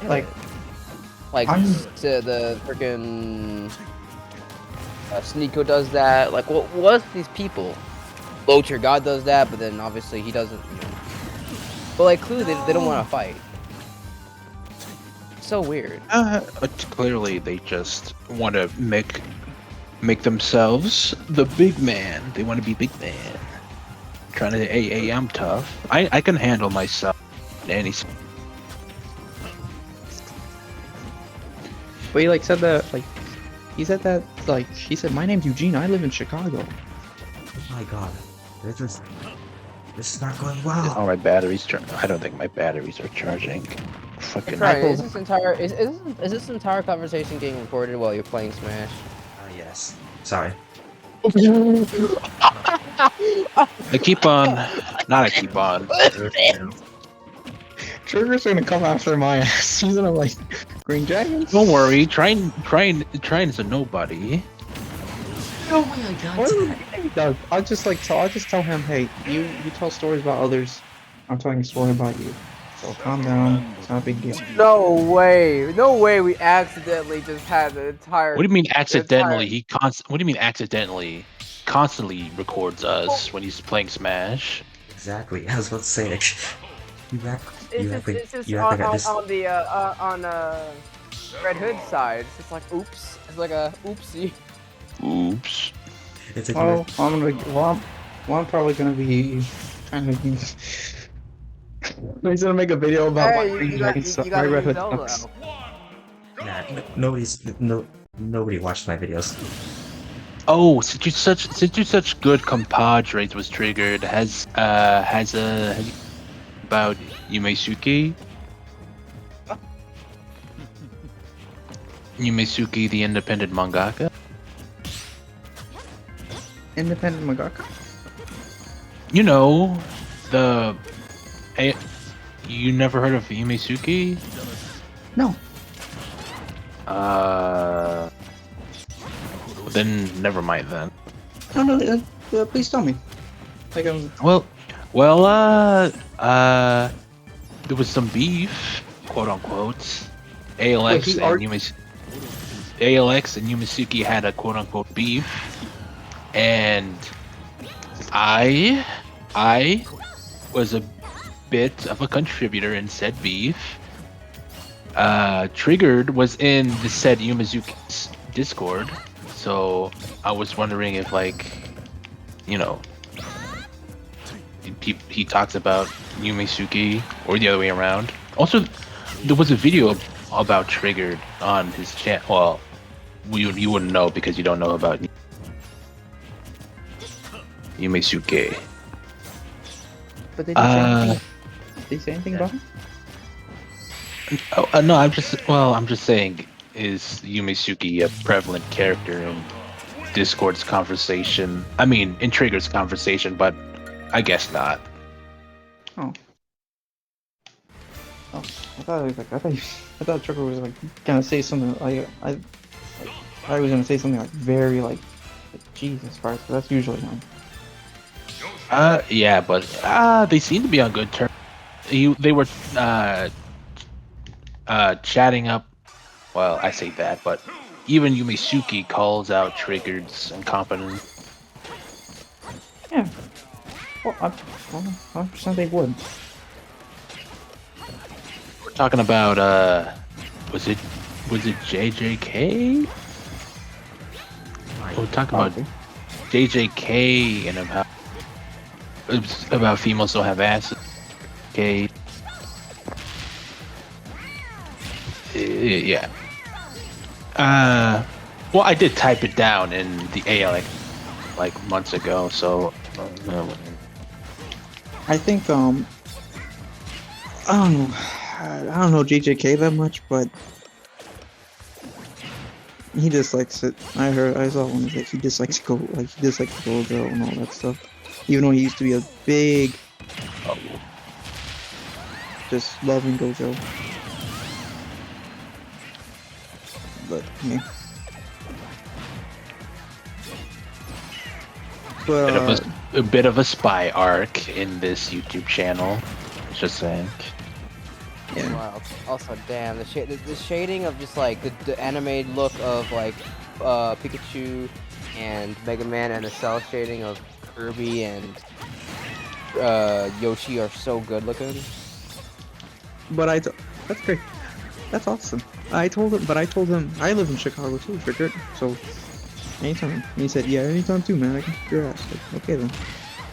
Like, the freaking Sneeko does that. Like, what's these people? Low tier God does that, but then obviously he doesn't. But clearly they don't want to fight. so weird. Clearly, they just want to make themselves the big man. They want to be big man. Trying to, hey, I'm tough. I can handle myself. In any. But he like said that like he said that like he said my name's Eugene. I live in Chicago. Oh my god. This is not going well. Oh, my batteries. I don't think my batteries are charging. Fucking. Sorry, is this entire conversation getting recorded while you're playing Smash? Yes. Sorry. I keep on. Not I keep on. Trigger's gonna come after my ass. He's gonna like Green Dragon. Don't worry. Trying is a nobody. No way I got that. Doug, I'll just tell him, hey, you tell stories about others. I'm telling a story about you. So calm down. It's not a big deal. No way we accidentally just had the entire. What do you mean accidentally? What do you mean accidentally? Constantly records us when he's playing Smash. Exactly. I was about to say like, It's just you on, have this. on the Red Hood side. It's just like oops. It's like a oopsie. Oops. It's like Well, I'm probably gonna be trying to. He's gonna make a video about Hey, my Green you Dragon. got My Red Hood Zelda. sucks. nobody watched my videos. Oh, since you such good compadres was triggered. Has about Yumesuki? Yumesuki, the independent mangaka. Independent mangaka. You know, you never heard of Yumesuki? No. Then never mind then. No. Please tell me. Like Well, there was some beef, quote unquote. ALX and Yumesuki had a quote unquote beef, and I was a bit of a contributor in said beef. Triggered was in the said Yumesuki's Discord, so I was wondering if, like, you know, he talks about Yumesuki or the other way around. Also, there was a video about Triggered on his channel. Well, you wouldn't know because you don't know about Yumesuki. But they didn't say anything. Did they say anything about him? Oh, no, I'm just saying, is Yumesuki a prevalent character in Discord's conversation? I mean, in Trigger's conversation, but I guess not. Oh. I thought it was like I thought Trigger was like gonna say something like I was gonna say something like very like Jesus Christ, but that's usually him. Yeah, but they seem to be on good terms. They were chatting up. Well, I say that, but even Yumesuki calls out Triggered's incompetence. Yeah. Well, 100% they would. We're talking about was it JJK? We're talking about JJK and about females don't have asses. Okay. Yeah. Well, I did type it down in the AL like months ago, so. I think I don't know JJK that much, but he dislikes it. I saw one that he dislikes Gojo and all that stuff. Even though he used to be a big just loving Gojo. But yeah. But a bit of a spy arc in this YouTube channel. Just saying. yeah. Wow. Also, damn, the shading of just like the animated look of like Pikachu and Mega Man, and the cell shading of Kirby and Yoshi are so good looking. But that's great. That's awesome. I told him I live in Chicago too, Trigger. So anytime. And he said, yeah, anytime too, man. I can kick your ass. Like, okay then,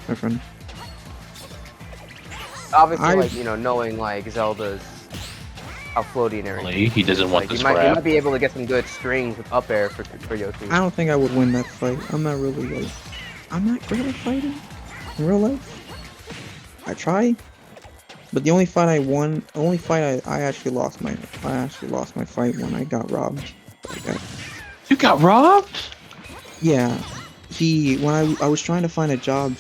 my friend. Obviously, I- like, you know, knowing like Zelda's how floaty and everything. He doesn't want Like, the you might scrap. be able to get some good strings with up air for Yoshi. I don't think I would win that fight. I'm not really like, I'm not great at fighting in real life. I try, but the only fight I won, the only fight I actually lost my fight when I got robbed. Like You got robbed? yeah, when I was trying to find a job,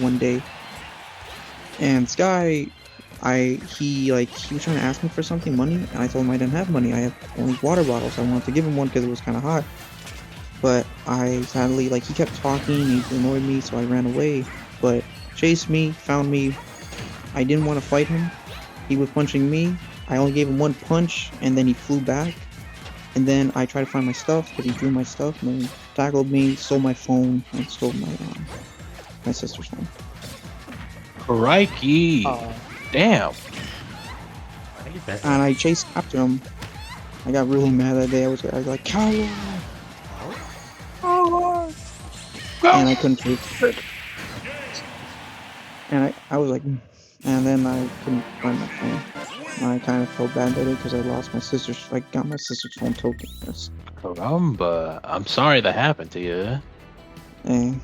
one day, and this guy, he was trying to ask me for something, money, and I told him I didn't have money. I have only water bottles. I wanted to give him one because it was kind of hot. But I sadly, like, he kept talking, he annoyed me, so I ran away. But chased me, found me. I didn't want to fight him. He was punching me. I only gave him one punch, and then he flew back. And then I tried to find my stuff, because he threw my stuff, and then he tackled me, stole my phone, and stole my sister's phone. Crikey. Damn. I think it's best. And I chased after him. I got really mad that day. I was like, coward! And I couldn't chase. And I was like, and then I couldn't find my phone. And I kind of felt bad that day because I lost my sister's, I got my sister's phone token. Caramba. I'm sorry that happened to you. And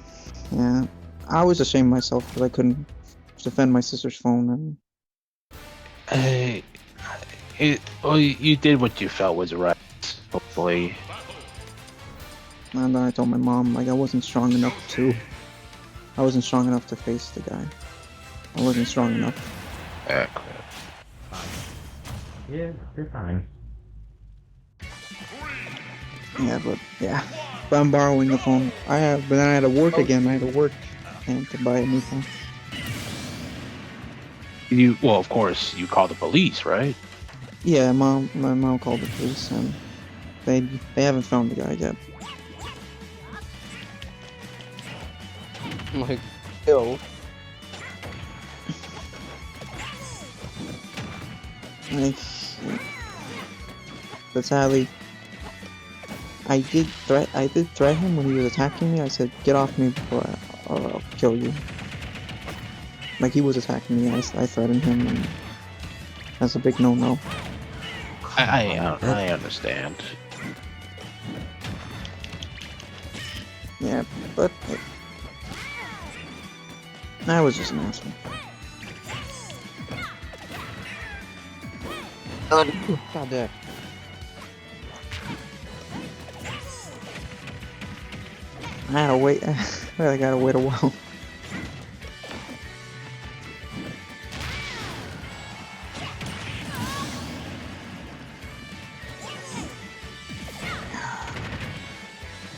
yeah, I was ashamed of myself because I couldn't defend my sister's phone. And Hey, you did what you felt was right. Hopefully. then I told my mom, like, I wasn't strong enough to face the guy. I wasn't strong enough. Yeah, you're fine. Yeah, but I'm borrowing the phone. But then I had to work again. I had to work and to buy a new phone. Well, of course, you called the police, right? Yeah, my mom called the police and they haven't found the guy yet. I'm like, ew. But sadly, I did threat him when he was attacking me. I said, "Get off me before I'll kill you." Like, he was attacking me. I threatened him, and that's a big no-no. I understand. Yeah, but I was just an asshole. God damn. I had to wait. I gotta wait a while.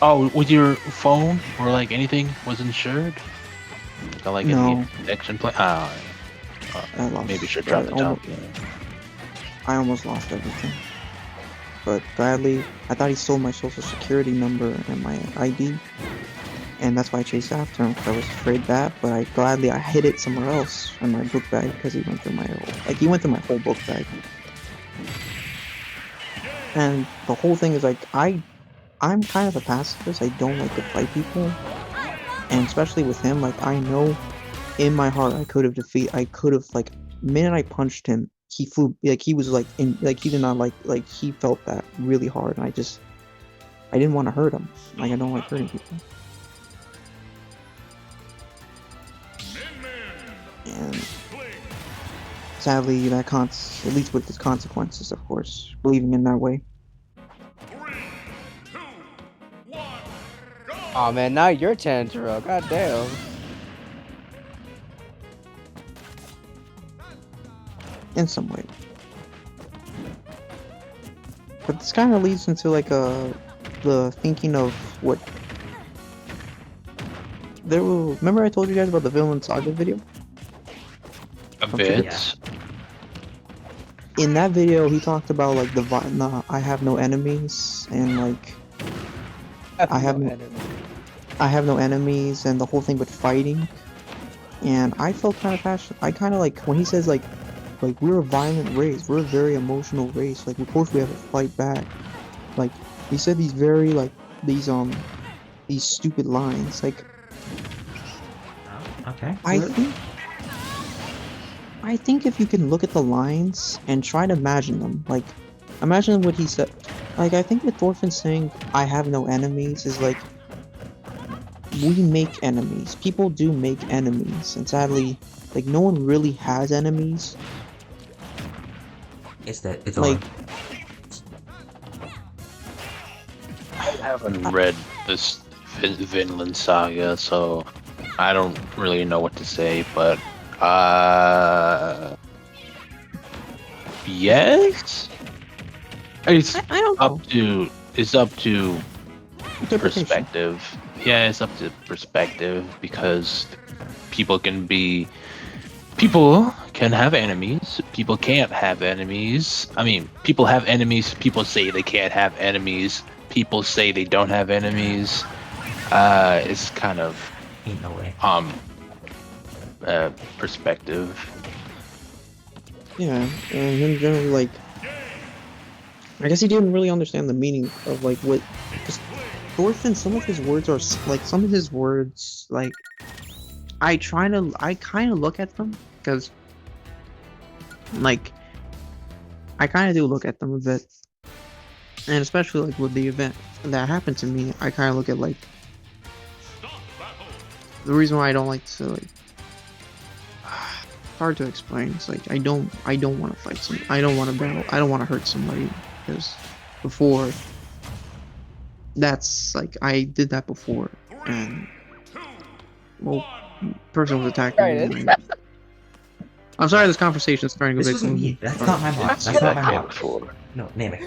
Oh, with your phone or like anything was insured? Got like No. any protection plan? I lost. Maybe should drop the top. I almost lost everything. But gladly, I thought he stole my social security number and my ID, and that's why I chased after him, because I was afraid that. But I hid it somewhere else in my book bag because he went through my whole book bag. And the whole thing is like I'm kind of a pacifist. I don't like to fight people, and especially with him, like, I know in my heart I could have like, the minute I punched him, he flew, like, he was like he did not like he felt that really hard, and I didn't want to hurt him. Like, I don't like hurting people. And sadly, that at least with the consequences, of course, believing in that way. Oh man, now you're Tanjiro. God damn. In some way. But this kind of leads into like the thinking of what remember I told you guys about the Villain Saga video? A bit. Yeah. In that video, he talked about like I have no enemies, and like I have no enemies, and the whole thing with fighting. And I felt kind of passionate. I kind of like when he says like Like we're a violent race. We're a very emotional race. Like of course we have to fight back. Like he said these very like these stupid lines. Like Oh, okay. I think if you can look at the lines and try to imagine them, like imagine what he said. Like I think what Thorfinn's saying, I have no enemies, is like we make enemies. People do make enemies, and sadly, like no one really has enemies. It's that it's Like I haven't read this Vinland Saga, so I don't really know what to say. But yes, it's I don't know. up to Interpretation. perspective. Yeah, it's up to perspective because people can have enemies. People can't have enemies. I mean, people have enemies. People say they can't have enemies. People say they don't have enemies. It's kind of ain't no way. perspective. Yeah, and him generally like, I guess he didn't really understand the meaning of like what. Just Thorfinn, some of his words are like some of his words like. I kind of look at them because, like, I kind of do look at them a bit, and especially like with the event that happened to me, I kind of look at like the reason why I don't like to like. Hard to explain. It's like I don't want to fight I don't want to battle. I don't want to hurt somebody because before that's like I did that before and well, person was attacking me. Right. I'm sorry, this conversation is starting to This get wasn't me. That's not my mod. That's Seen not that my game mod. before. No, name it.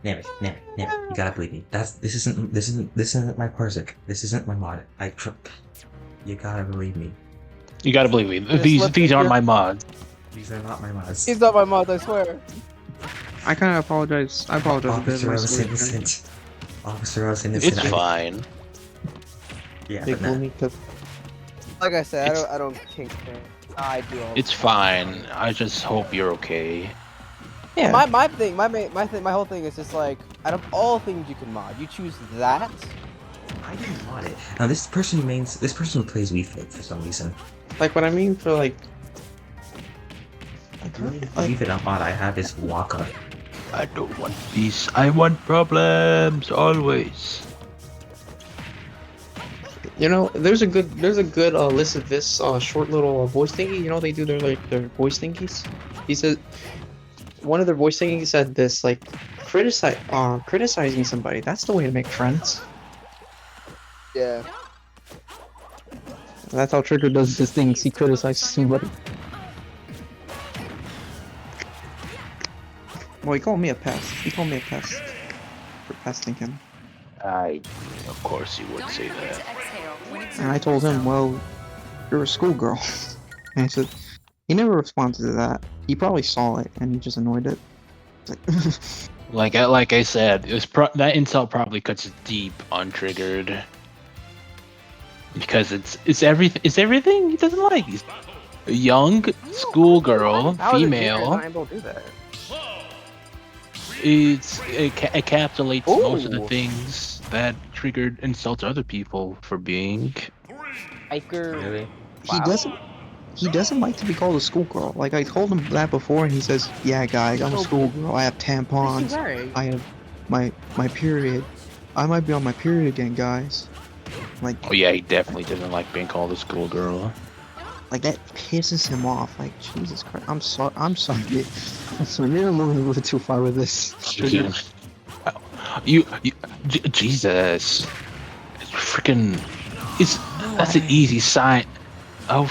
You gotta believe me. This isn't my parsec. This isn't my mod. You gotta believe me. You gotta believe me. Just These let these the- aren't my mods. These are not my mods. He's not my mouth, I swear. I kind of apologize. I apologize. Officer, I was Officer, innocent. Officer, I was innocent. It's fine. Yeah, They but fooled nah. me because Like I said, It's- I don't kink shame. I do all. It's fine. I just hope you're okay. yeah. My whole thing is just like out of all things you can mod, you choose that. I didn't mod it. Now this person who plays Wii Fit for some reason. Like what I mean for like. The only Wii Fit mod I have is Waka. I don't want peace. I want problems always. You know, there's a good list of this short little voice thingy. You know, they do their voice thingies. He said one of their voice thingies said this like criticizing somebody. That's the way to make friends. Yeah. That's how Trigger does his things. He criticizes somebody. Well, he called me a pest. He called me a pest for pesting him. Of course you would Don't say forget that. to exhale when And I told him, well, you're a schoolgirl. And he said, he never responded to that. He probably saw it and he just annoyed it. It's like, Like I said, it was that insult probably cuts deep untriggered because it's everything he doesn't like. He's a young schoolgirl, How is it Junior female. not able to do that? It encapsulates most of the Ooh. things that triggered insults other people for being. Hiker. Really? he doesn't like to be called a schoolgirl. Like I told him that before and he says, yeah guys, I'm a schoolgirl. I have What's he tampons. wearing? I have my period. I might be on my period again, guys. Like Oh yeah, he definitely doesn't like being called a schoolgirl. that pisses him off. Like Jesus Christ. I'm sorry. I'm sorry. Maybe I'm moving a little too far with this. Trigger. Jesus, it's freaking. That's an easy sign. Of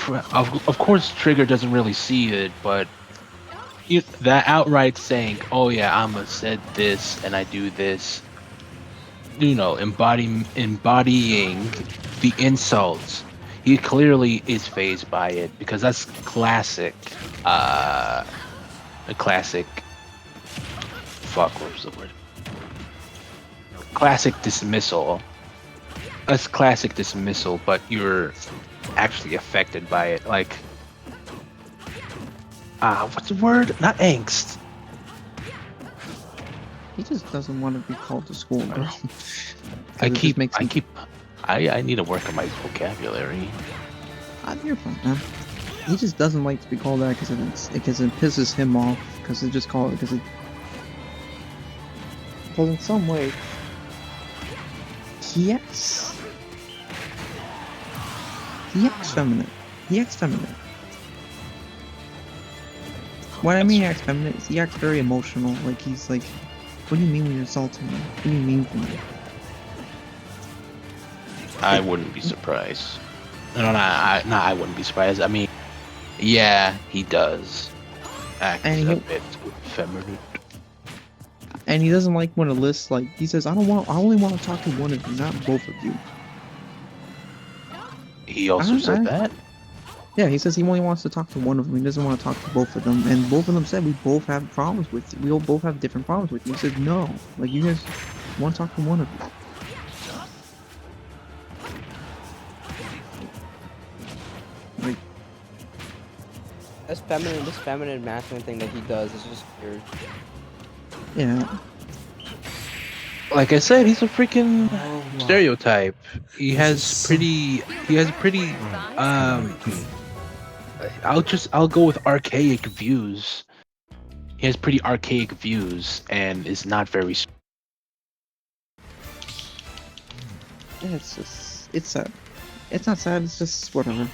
course, Trigger doesn't really see it, but that outright saying, "Oh yeah, I'ma said this and I do this," embodying the insults. He clearly is phased by it because that's classic. A classic. Fuck, what was the word? Classic dismissal. That's classic dismissal, but you're actually affected by it. Like, what's the word? Not angst. He just doesn't want to be called to school, bro. I It just makes him- I need to work on my vocabulary. You're fine, man. He just doesn't like to be called that because it pisses him off. Because in some way he acts feminine. He acts feminine. When I mean acts feminine, he acts very emotional. Like he's like, "What do you mean when you're insulting me? What do you mean for me?" I wouldn't be surprised. No, I wouldn't be surprised. I mean, yeah, he does act And a he- bit feminine. And he doesn't like when a list like he says, I only want to talk to one of you, not both of you." He also said I- that. Yeah, he says he only wants to talk to one of them. He doesn't want to talk to both of them. And both of them said, we both have problems with you. We all both have different problems with you. He said, no. Like, you guys want to talk to one of you. Like, This feminine, masculine thing that he does is just weird. yeah. Like I said, he's a freaking Oh, wow. stereotype. He has is pretty. I'll go with archaic views. He has pretty archaic views and is not very. Yeah, it's sad. It's not sad, it's just whatever.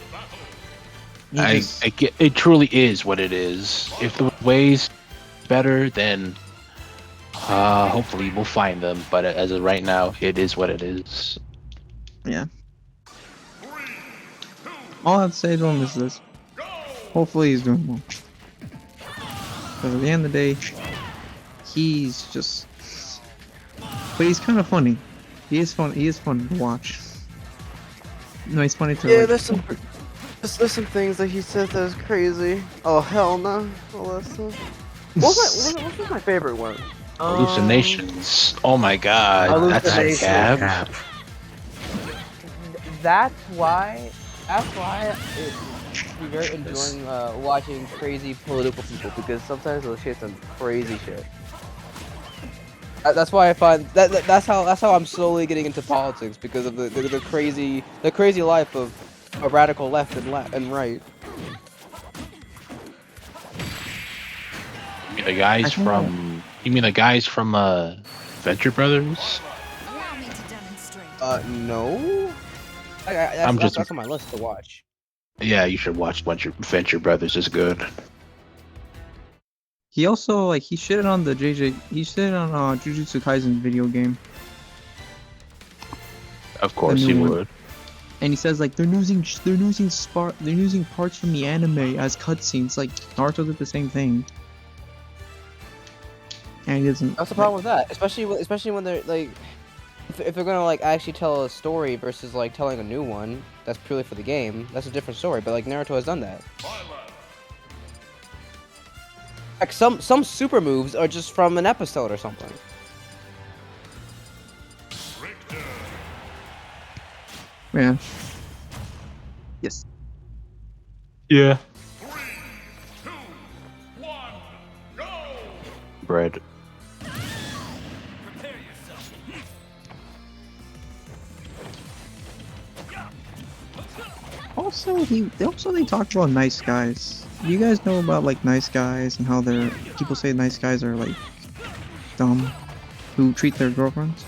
He I just- get it. Truly is what it is. If the ways better, then hopefully we'll find them. But as of right now, it is what it is. yeah. All I'd say to him is this. Hopefully he's doing well. Because at the end of the day, he's just... But he's kind of funny. He is fun to watch. No, he's funny to Yeah, like, there's some things that he said that is crazy. Oh hell no, Alyssa. What was my favorite one? Hallucinations. Oh my god, that's a Hallucinations. cab. Cap. That's why it's very enjoying watching crazy political people, because sometimes they'll say some crazy shit. That's why I find that's how I'm slowly getting into politics, because of the crazy life of a radical left and right. You mean the guys I don't from? You mean the guys from Venture Brothers? Allow me to demonstrate. No. I'm That's just- on my list to watch. Yeah, you should watch Venture Brothers. Is good. he also like he shitted on he shitted on Jujutsu Kaisen video game, Of course, new you one. would. and he says like they're using parts from the anime as cutscenes. Like Naruto did the same thing, and he doesn't. What's the problem with that? Especially when they're like, if they're gonna like actually tell a story versus like telling a new one that's purely for the game, that's a different story. But like Naruto has done that. Like some super moves are just from an episode or something. Yeah. Yes. Yeah. Bread. Prepare yourself. Also, they talked about nice guys. Do you guys know about like nice guys and how people say nice guys are like dumb, who treat their girlfriends?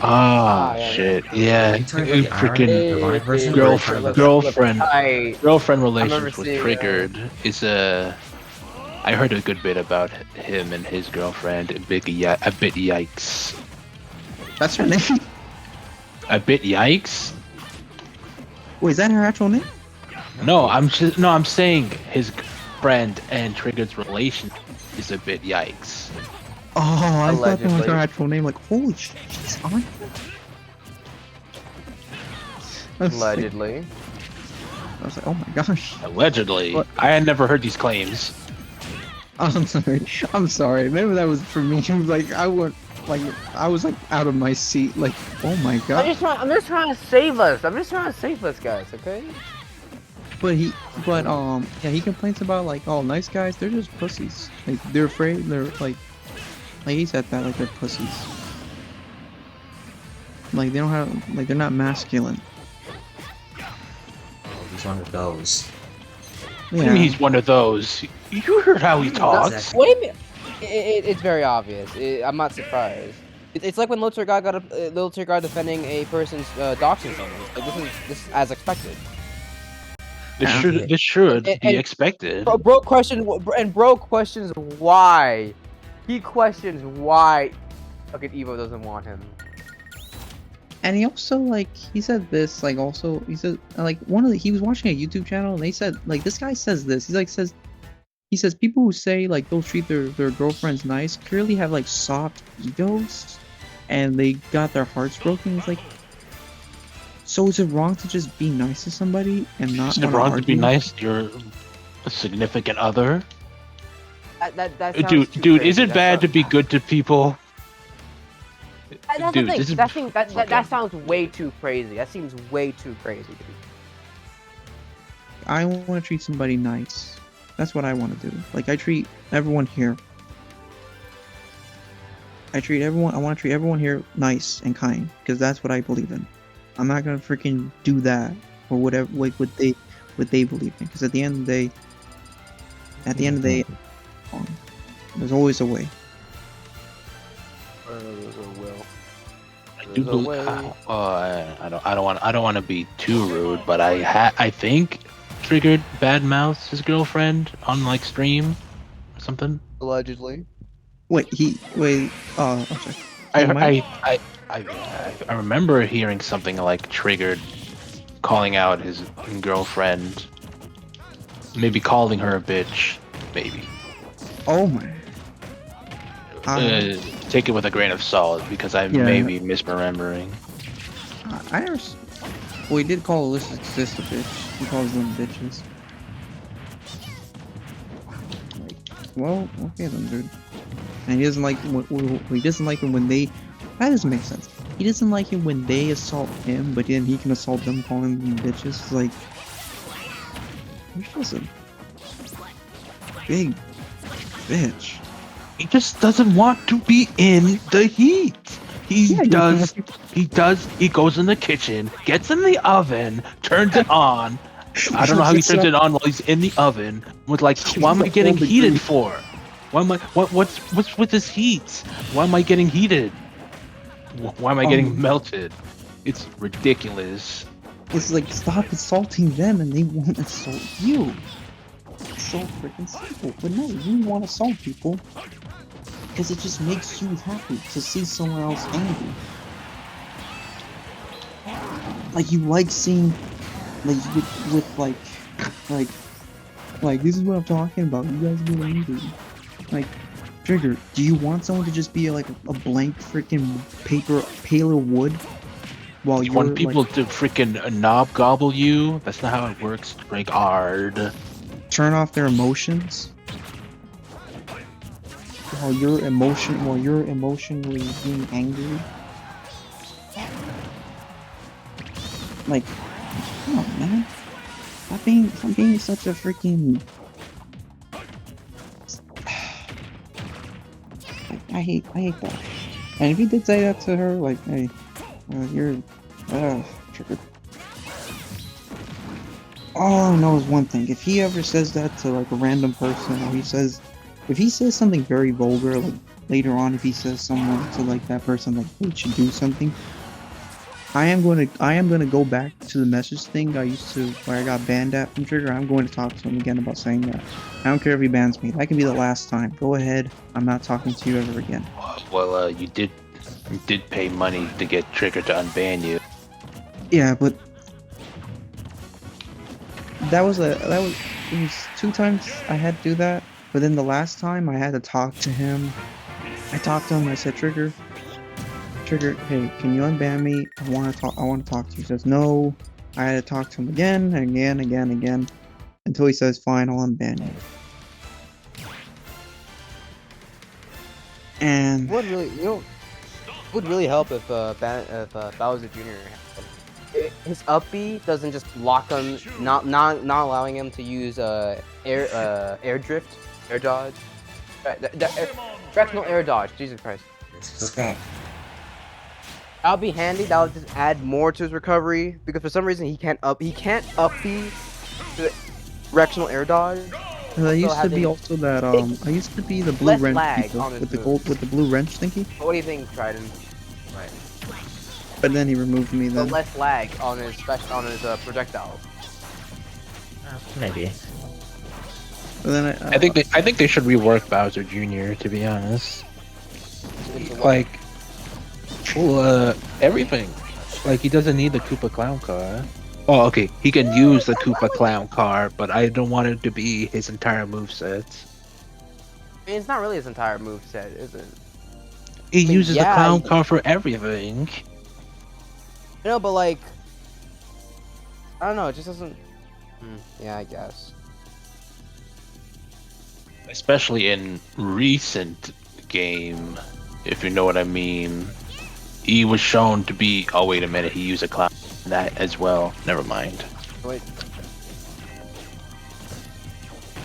Ah, yeah, shit. Yeah. You talking about the Freaking irony? The live version? girlfriend I relations was seeing, triggered. Is I heard a good bit about him and his girlfriend. A bit yikes. That's her name. A bit yikes. Wait, is that her actual name? No, I'm saying his friend and Triggered's relation is a bit yikes. Oh, I thought that was Allegedly. her actual name. Like, holy shit, she's on here? I was like- allegedly. I was like, oh my gosh. Allegedly. What? I had never heard these claims. I'm sorry. I'm sorry. Maybe that was for me. Like, I was like out of my seat. Like, oh my god. I'm just trying to save us. I'm just trying to save us, guys. Okay. yeah, he complains about like, oh, nice guys, they're just pussies. Like they're afraid, they're like he said that, like they're pussies. Like they don't have, like they're not masculine. Oh, he's one of those. What do you mean he's one of those? You heard how he talks. Exactly. Wait a minute. It's very obvious. I'm not surprised. It's like when Lil Tiergod got Lil Tiergod defending a person's doxing someone. Like, this is as expected. This should be And- expected. Bro questions why. He questions why fucking Evo doesn't want him. And he also, like, he said this, like, also, he said, like, he was watching a YouTube channel, and they said, like, this guy says this, he says, people who say, like, they'll treat their girlfriends nice, clearly have, like, soft egos, and they got their hearts broken. It's like, so is it wrong to just be nice to somebody, and not Is it wanna wrong to be argue? nice to your significant other? That sounds too Dude, crazy. is it That bad to sounds- be good to people? That's Dude, the this thing. is- That sounds way too crazy. That seems way too crazy. Dude. I want to treat somebody nice. That's what I want to do. Like, I treat everyone here. I want to treat everyone here nice and kind, because that's what I believe in. I'm not gonna freaking do that, or whatever, like, what they believe in, because at the end of the day, there's always a way. I do believe. I don't want to be too rude, but I think Triggered badmouths his girlfriend on like stream or something. Allegedly. Okay. I remember hearing something like Triggered calling out his girlfriend, maybe calling her a bitch, maybe. Oh my. Take it with a grain of salt because I Yeah. may be misremembering. I never. Well, he did call Alyssa Sis a bitch. He calls them bitches. Like, well, okay then, dude. And he doesn't like he doesn't like it when they. That doesn't make sense. He doesn't like it when they assault him, but then he can assault them, calling them bitches. It's like, you're just a big bitch. He just doesn't want to be in the heat. He does. He goes in the kitchen, gets in the oven, turns it on. I don't know how he turns it on while he's in the oven. With like, why am I getting heated for? Why am I? What's with this heat? Why am I getting heated? Why am I getting melted? It's ridiculous. It's like, stop insulting them and they won't insult you. It's so freaking simple. But no, you want to assault people because it just makes you happy to see someone else angry. Like, you like seeing, like, with like this is what I'm talking about. You guys get angry. Like, Trigger, do you want someone to just be like a blank freaking paler wood? While You you're want people like, to freaking knob gobble you? That's not how it works, Trigard. turn off their emotions while you're emotionally being angry. Like, come on, man. Stop being such a freaking. I hate that. And if he did say that to her, like, hey, you're triggered. All I know is one thing: if he ever says that to like a random person, or if he says something very vulgar, like later on, if he says someone to like that person, like, hey, you should do something, I am going to go back to the message thing I used to, where I got banned at from Trigger. I'm going to talk to him again about saying that. I don't care if he bans me. That can be the last time. Go ahead. I'm not talking to you ever again. Well, you did pay money to get Trigger to unban you. Yeah, but it was 2 times I had to do that. But then the last time I had to talk to him. I talked to him. I said, Trigger, hey, can you unban me? I want to talk to you. He says no. I had to talk to him again, until he says, fine, I'll unban you. And Would really help if Bowser Jr. his up B doesn't just lock him, not allowing him to use air drift, air dodge, fractional air dodge. Jesus Christ. That would be handy. That would just add more to his recovery because for some reason he can't up B the directional air dodge. I used to having be also that I used to be the blue less wrench lag people on his with the moves. gold with the blue wrench thingy, What do you think, Trident? but then he removed me The then. less lag on his projectiles. Maybe. But then I think they should rework Bowser Jr. To be honest. Like, well, everything. Like he doesn't need the Koopa Clown car. Oh, okay. He can use the Koopa Clown car, but I don't want it to be his entire moveset. I mean, it's not really his entire moveset, is it? He mean, uses the yeah, clown car for everything. No, but like, I don't know. It just doesn't. Yeah, I guess. Especially in recent game, if you know what I mean. He was shown to be. Oh wait a minute, he used a clown in that as well. Never mind. Wait.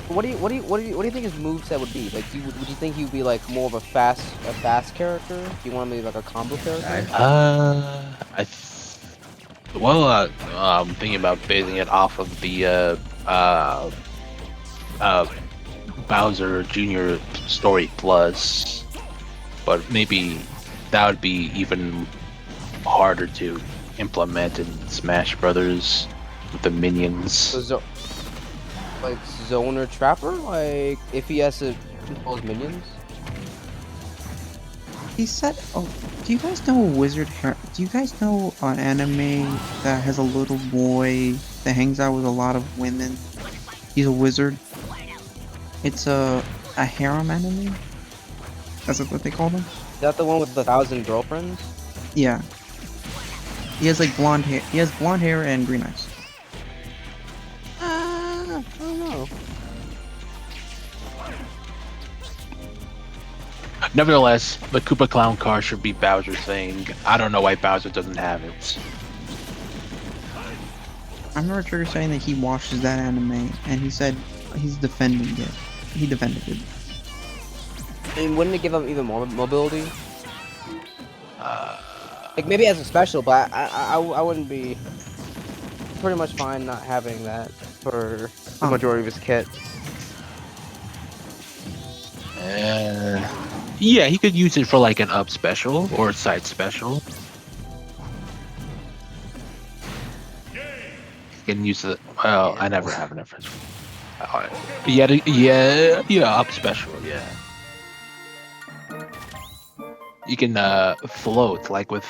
What do you think his moveset would be? Like, would you think he would be like more of a fast character? Do you want him to be like a combo character? I'm thinking about basing it off of the Bowser Jr. Story Plus, but maybe that would be even harder to implement in Smash Brothers with the minions. So, like Zoner Trapper? Like, if he has to control his minions? He said, "Oh, do you guys know a wizard? Do you guys know an anime that has a little boy that hangs out with a lot of women? He's a wizard. It's a harem anime. That's what they call them. Is that the one with the 1,000 girlfriends? Yeah. He has like blonde hair. He has blonde hair and green eyes. I don't know. Nevertheless, the Koopa Clown car should be Bowser's thing. I don't know why Bowser doesn't have it. I remember Trigger saying that he watches that anime, and he said he's defending it. He defended it. I mean, wouldn't it give him even more mobility? Like, maybe as a special, but I wouldn't be pretty much fine not having that for the majority of his kit. Yeah, he could use it for like an up special or a side special. He can use it. Well, I never have an first. Yeah, up special. Yeah. You can float like with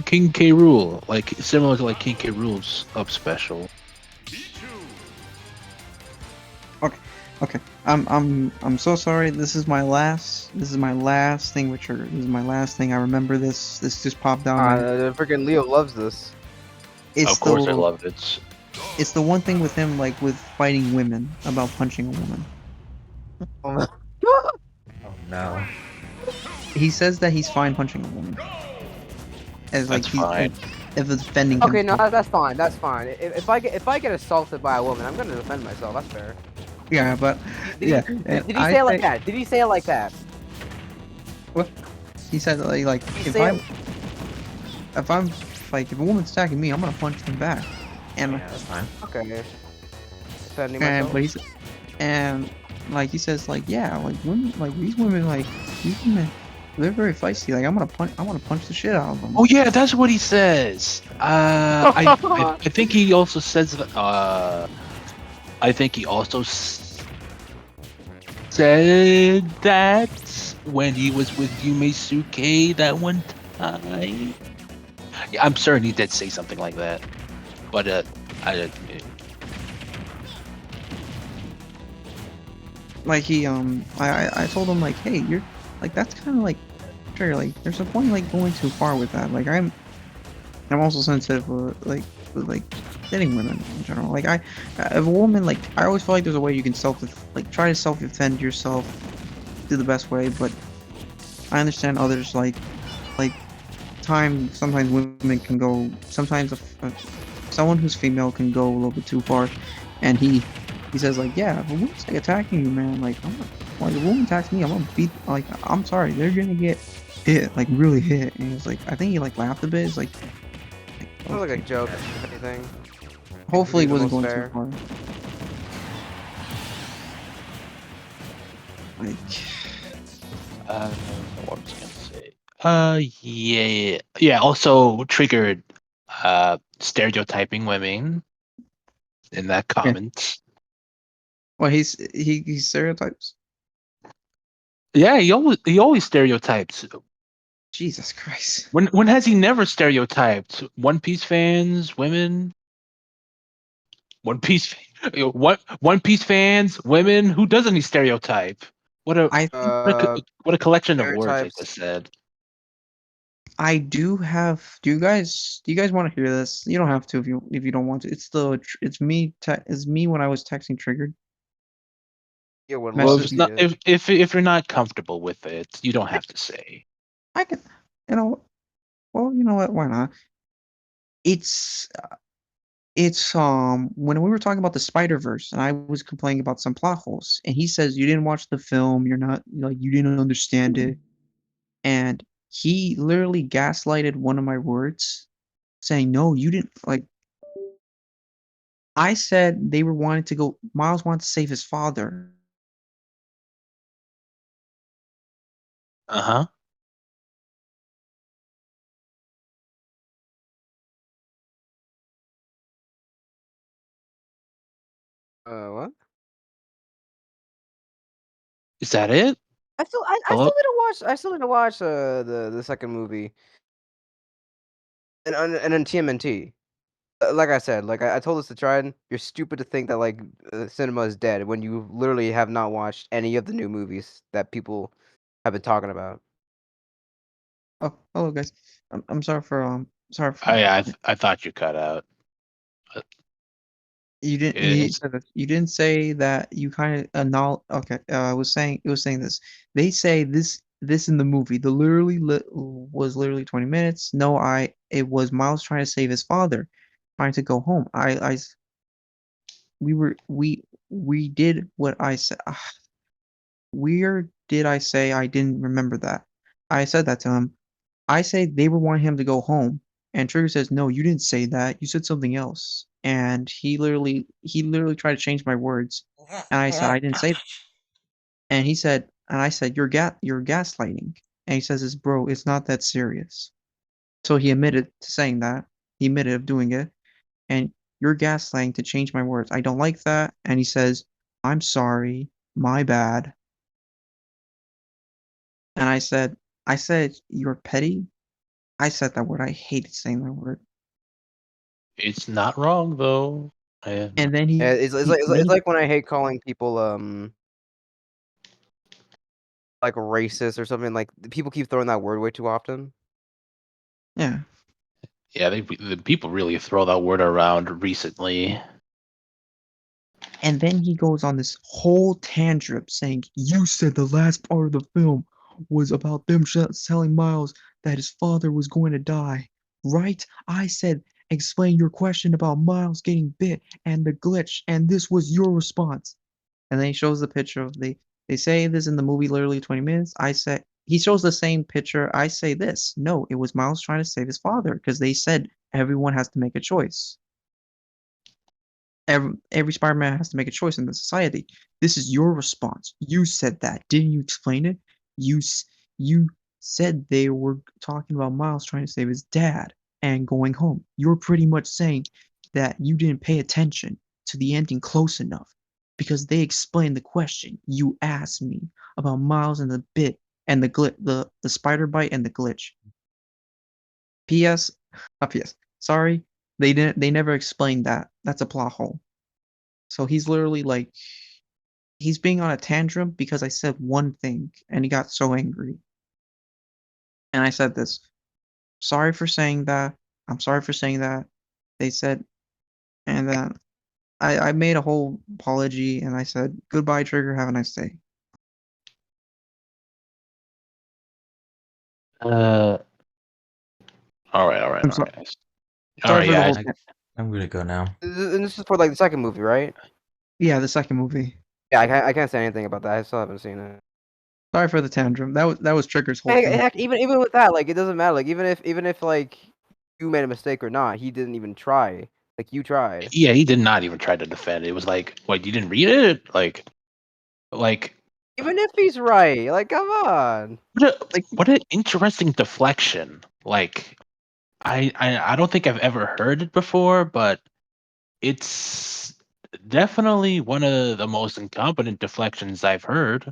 King K. Rool, like similar to like King K. Rool's up special. Okay, I'm so sorry. This is my last thing with Trigger. This is my last thing. I remember this. This just popped down. Freaking Leo loves this. It's Of course, the, I loved it. It's the one thing with him, like with fighting women, about punching a woman. Oh no. He says that he's fine punching a woman. As like That's fine. If it's defending Okay, him. no, that's fine. That's fine. If I get assaulted by a woman, I'm gonna defend myself. That's fair. Yeah, but Did yeah. Did he say it like that? Did he say it like that? What? He said like He if say I'm like if a woman's attacking me, I'm gonna punch them back. And Yeah, that's fine. Okay. Defending and myself. but he's and like he says like yeah like women like these women they're very feisty. Like I want to punch the shit out of them. Oh yeah, that's what he says. I think he also says that. I think he also said that when he was with Yume Suke that one time. Yeah, I'm certain he did say something like that. But Like he I told him like hey you're like that's kind of like Trigger like there's a point like going too far with that. Like I'm also sensitive with like dating women in general. Like if a woman like I always feel like there's a way you can try to self defend yourself, do the best way. But I understand others like time. Sometimes women can go. Sometimes someone who's female can go a little bit too far, and he says like, yeah, if a woman's like attacking you, man, like I'm not, like if a woman attacks me, I'm gonna beat. Like I'm sorry, they're gonna get hit, like really hit. And he was like, I think he like laughed a bit. It's like It was like a okay. joke, if anything. Hopefully, he the wasn't most going fair. too far. Like, What was I gonna say? Yeah. Also triggered stereotyping women in that yeah. comment. Well, he stereotypes. Yeah, he always stereotypes. Jesus Christ. When has he never stereotyped One Piece fans, women? One Piece, One Piece fans, women. Who doesn't he stereotype? What a I think what a collection of words I Stereotypes. just said. I do have. Do you guys want to hear this? You don't have to if you don't want to. It's me. It's me when I was texting Triggered. Yeah, would Well, love if to Message it's see me. not it. if you're not comfortable with it, you don't have to say. I can. You know. Well, you know what? Why not? It's when we were talking about the Spider-Verse and I was complaining about some plot holes, and he says you didn't watch the film. You're not like you didn't understand it, and he literally gaslighted one of my words, saying no, you didn't like. I said they were wanting to go. Miles wanted to save his father. Uh huh. What? Is that it? I Hello. still need to watch. I still need to watch the second movie and then TMNT. Like I said, like I told us to try it. You're stupid to think that like cinema is dead when you literally have not watched any of the new movies that people have been talking about. Oh, hello guys. I'm sorry for I thought you cut out. you It's said this. You didn't say that you kind of okay. I was saying it was saying this. They say this in the movie. The was literally 20 minutes. No, it was Miles trying to save his father, trying to go home. We were we did what I said. Where did I say I didn't remember that? I said that to him. I say they were wanting him to go home, and Trigger says, "No, you didn't say that. You said something else." And he literally tried to change my words, and I said I didn't say. And he said, and I said, you're gaslighting." And he says, "This bro, it's not that serious." So he admitted to saying that. He admitted of doing it, and you're gaslighting to change my words. I don't like that. And he says, "I'm sorry, my bad." And I said, "You're petty." I said that word. I hated saying that word. it's not wrong though. Yeah. And then Yeah, it's like when I hate calling people like racist or something. Like people keep throwing that word way too often. yeah. Yeah, the people really throw that word around recently. And then he goes on this whole tantrum saying, "You said the last part of the film was about them telling Miles that his father was going to die, right? I said, explain your question about Miles getting bit and the glitch, and this was your response." And then he shows the picture of they say this in the movie literally 20 minutes. I say he shows the same picture. I say this. No, it was Miles trying to save his father because they said everyone has to make a choice. Every Spider-Man has to make a choice in the society. This is your response. You said that. Didn't you explain it? You said they were talking about Miles trying to save his dad and going home. You're pretty much saying that you didn't pay attention to the ending close enough because they explained the question you asked me about Miles and the bit and the spider bite and the glitch. P.S. Not P.S. Sorry, they never explained that. That's a plot hole. So he's literally like he's being on a tantrum because I said one thing and he got so angry. And I said this. Sorry for saying that. I'm sorry for saying that. They said and then I made a whole apology and I said, "Goodbye, Trigger, have a nice day." Uh. All right. All right. I'm All sorry. right. All Sorry right. for the Yeah. whole. I'm gonna go now. And this is for like the second movie, right? Yeah, the second movie. Yeah, I can't say anything about that. I still haven't seen it. Sorry for the tantrum. That was Trigger's whole Heck, thing. heck, even with that, like it doesn't matter. Like even if like you made a mistake or not, he didn't even try. Like you tried. Yeah. He did not even try to defend it. It was like, what? You didn't read it? Like. Even if he's right, like come on. Like, What an interesting deflection. Like, I don't think I've ever heard it before, but it's definitely one of the most incompetent deflections I've heard.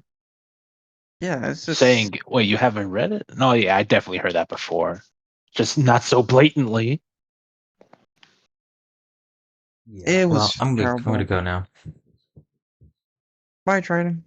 yeah, it's just Saying, "Wait, you haven't read it?" No, yeah, I definitely heard that before, just not so blatantly. Yeah. It Well, was I'm gonna terrible. go now. Bye, Trident.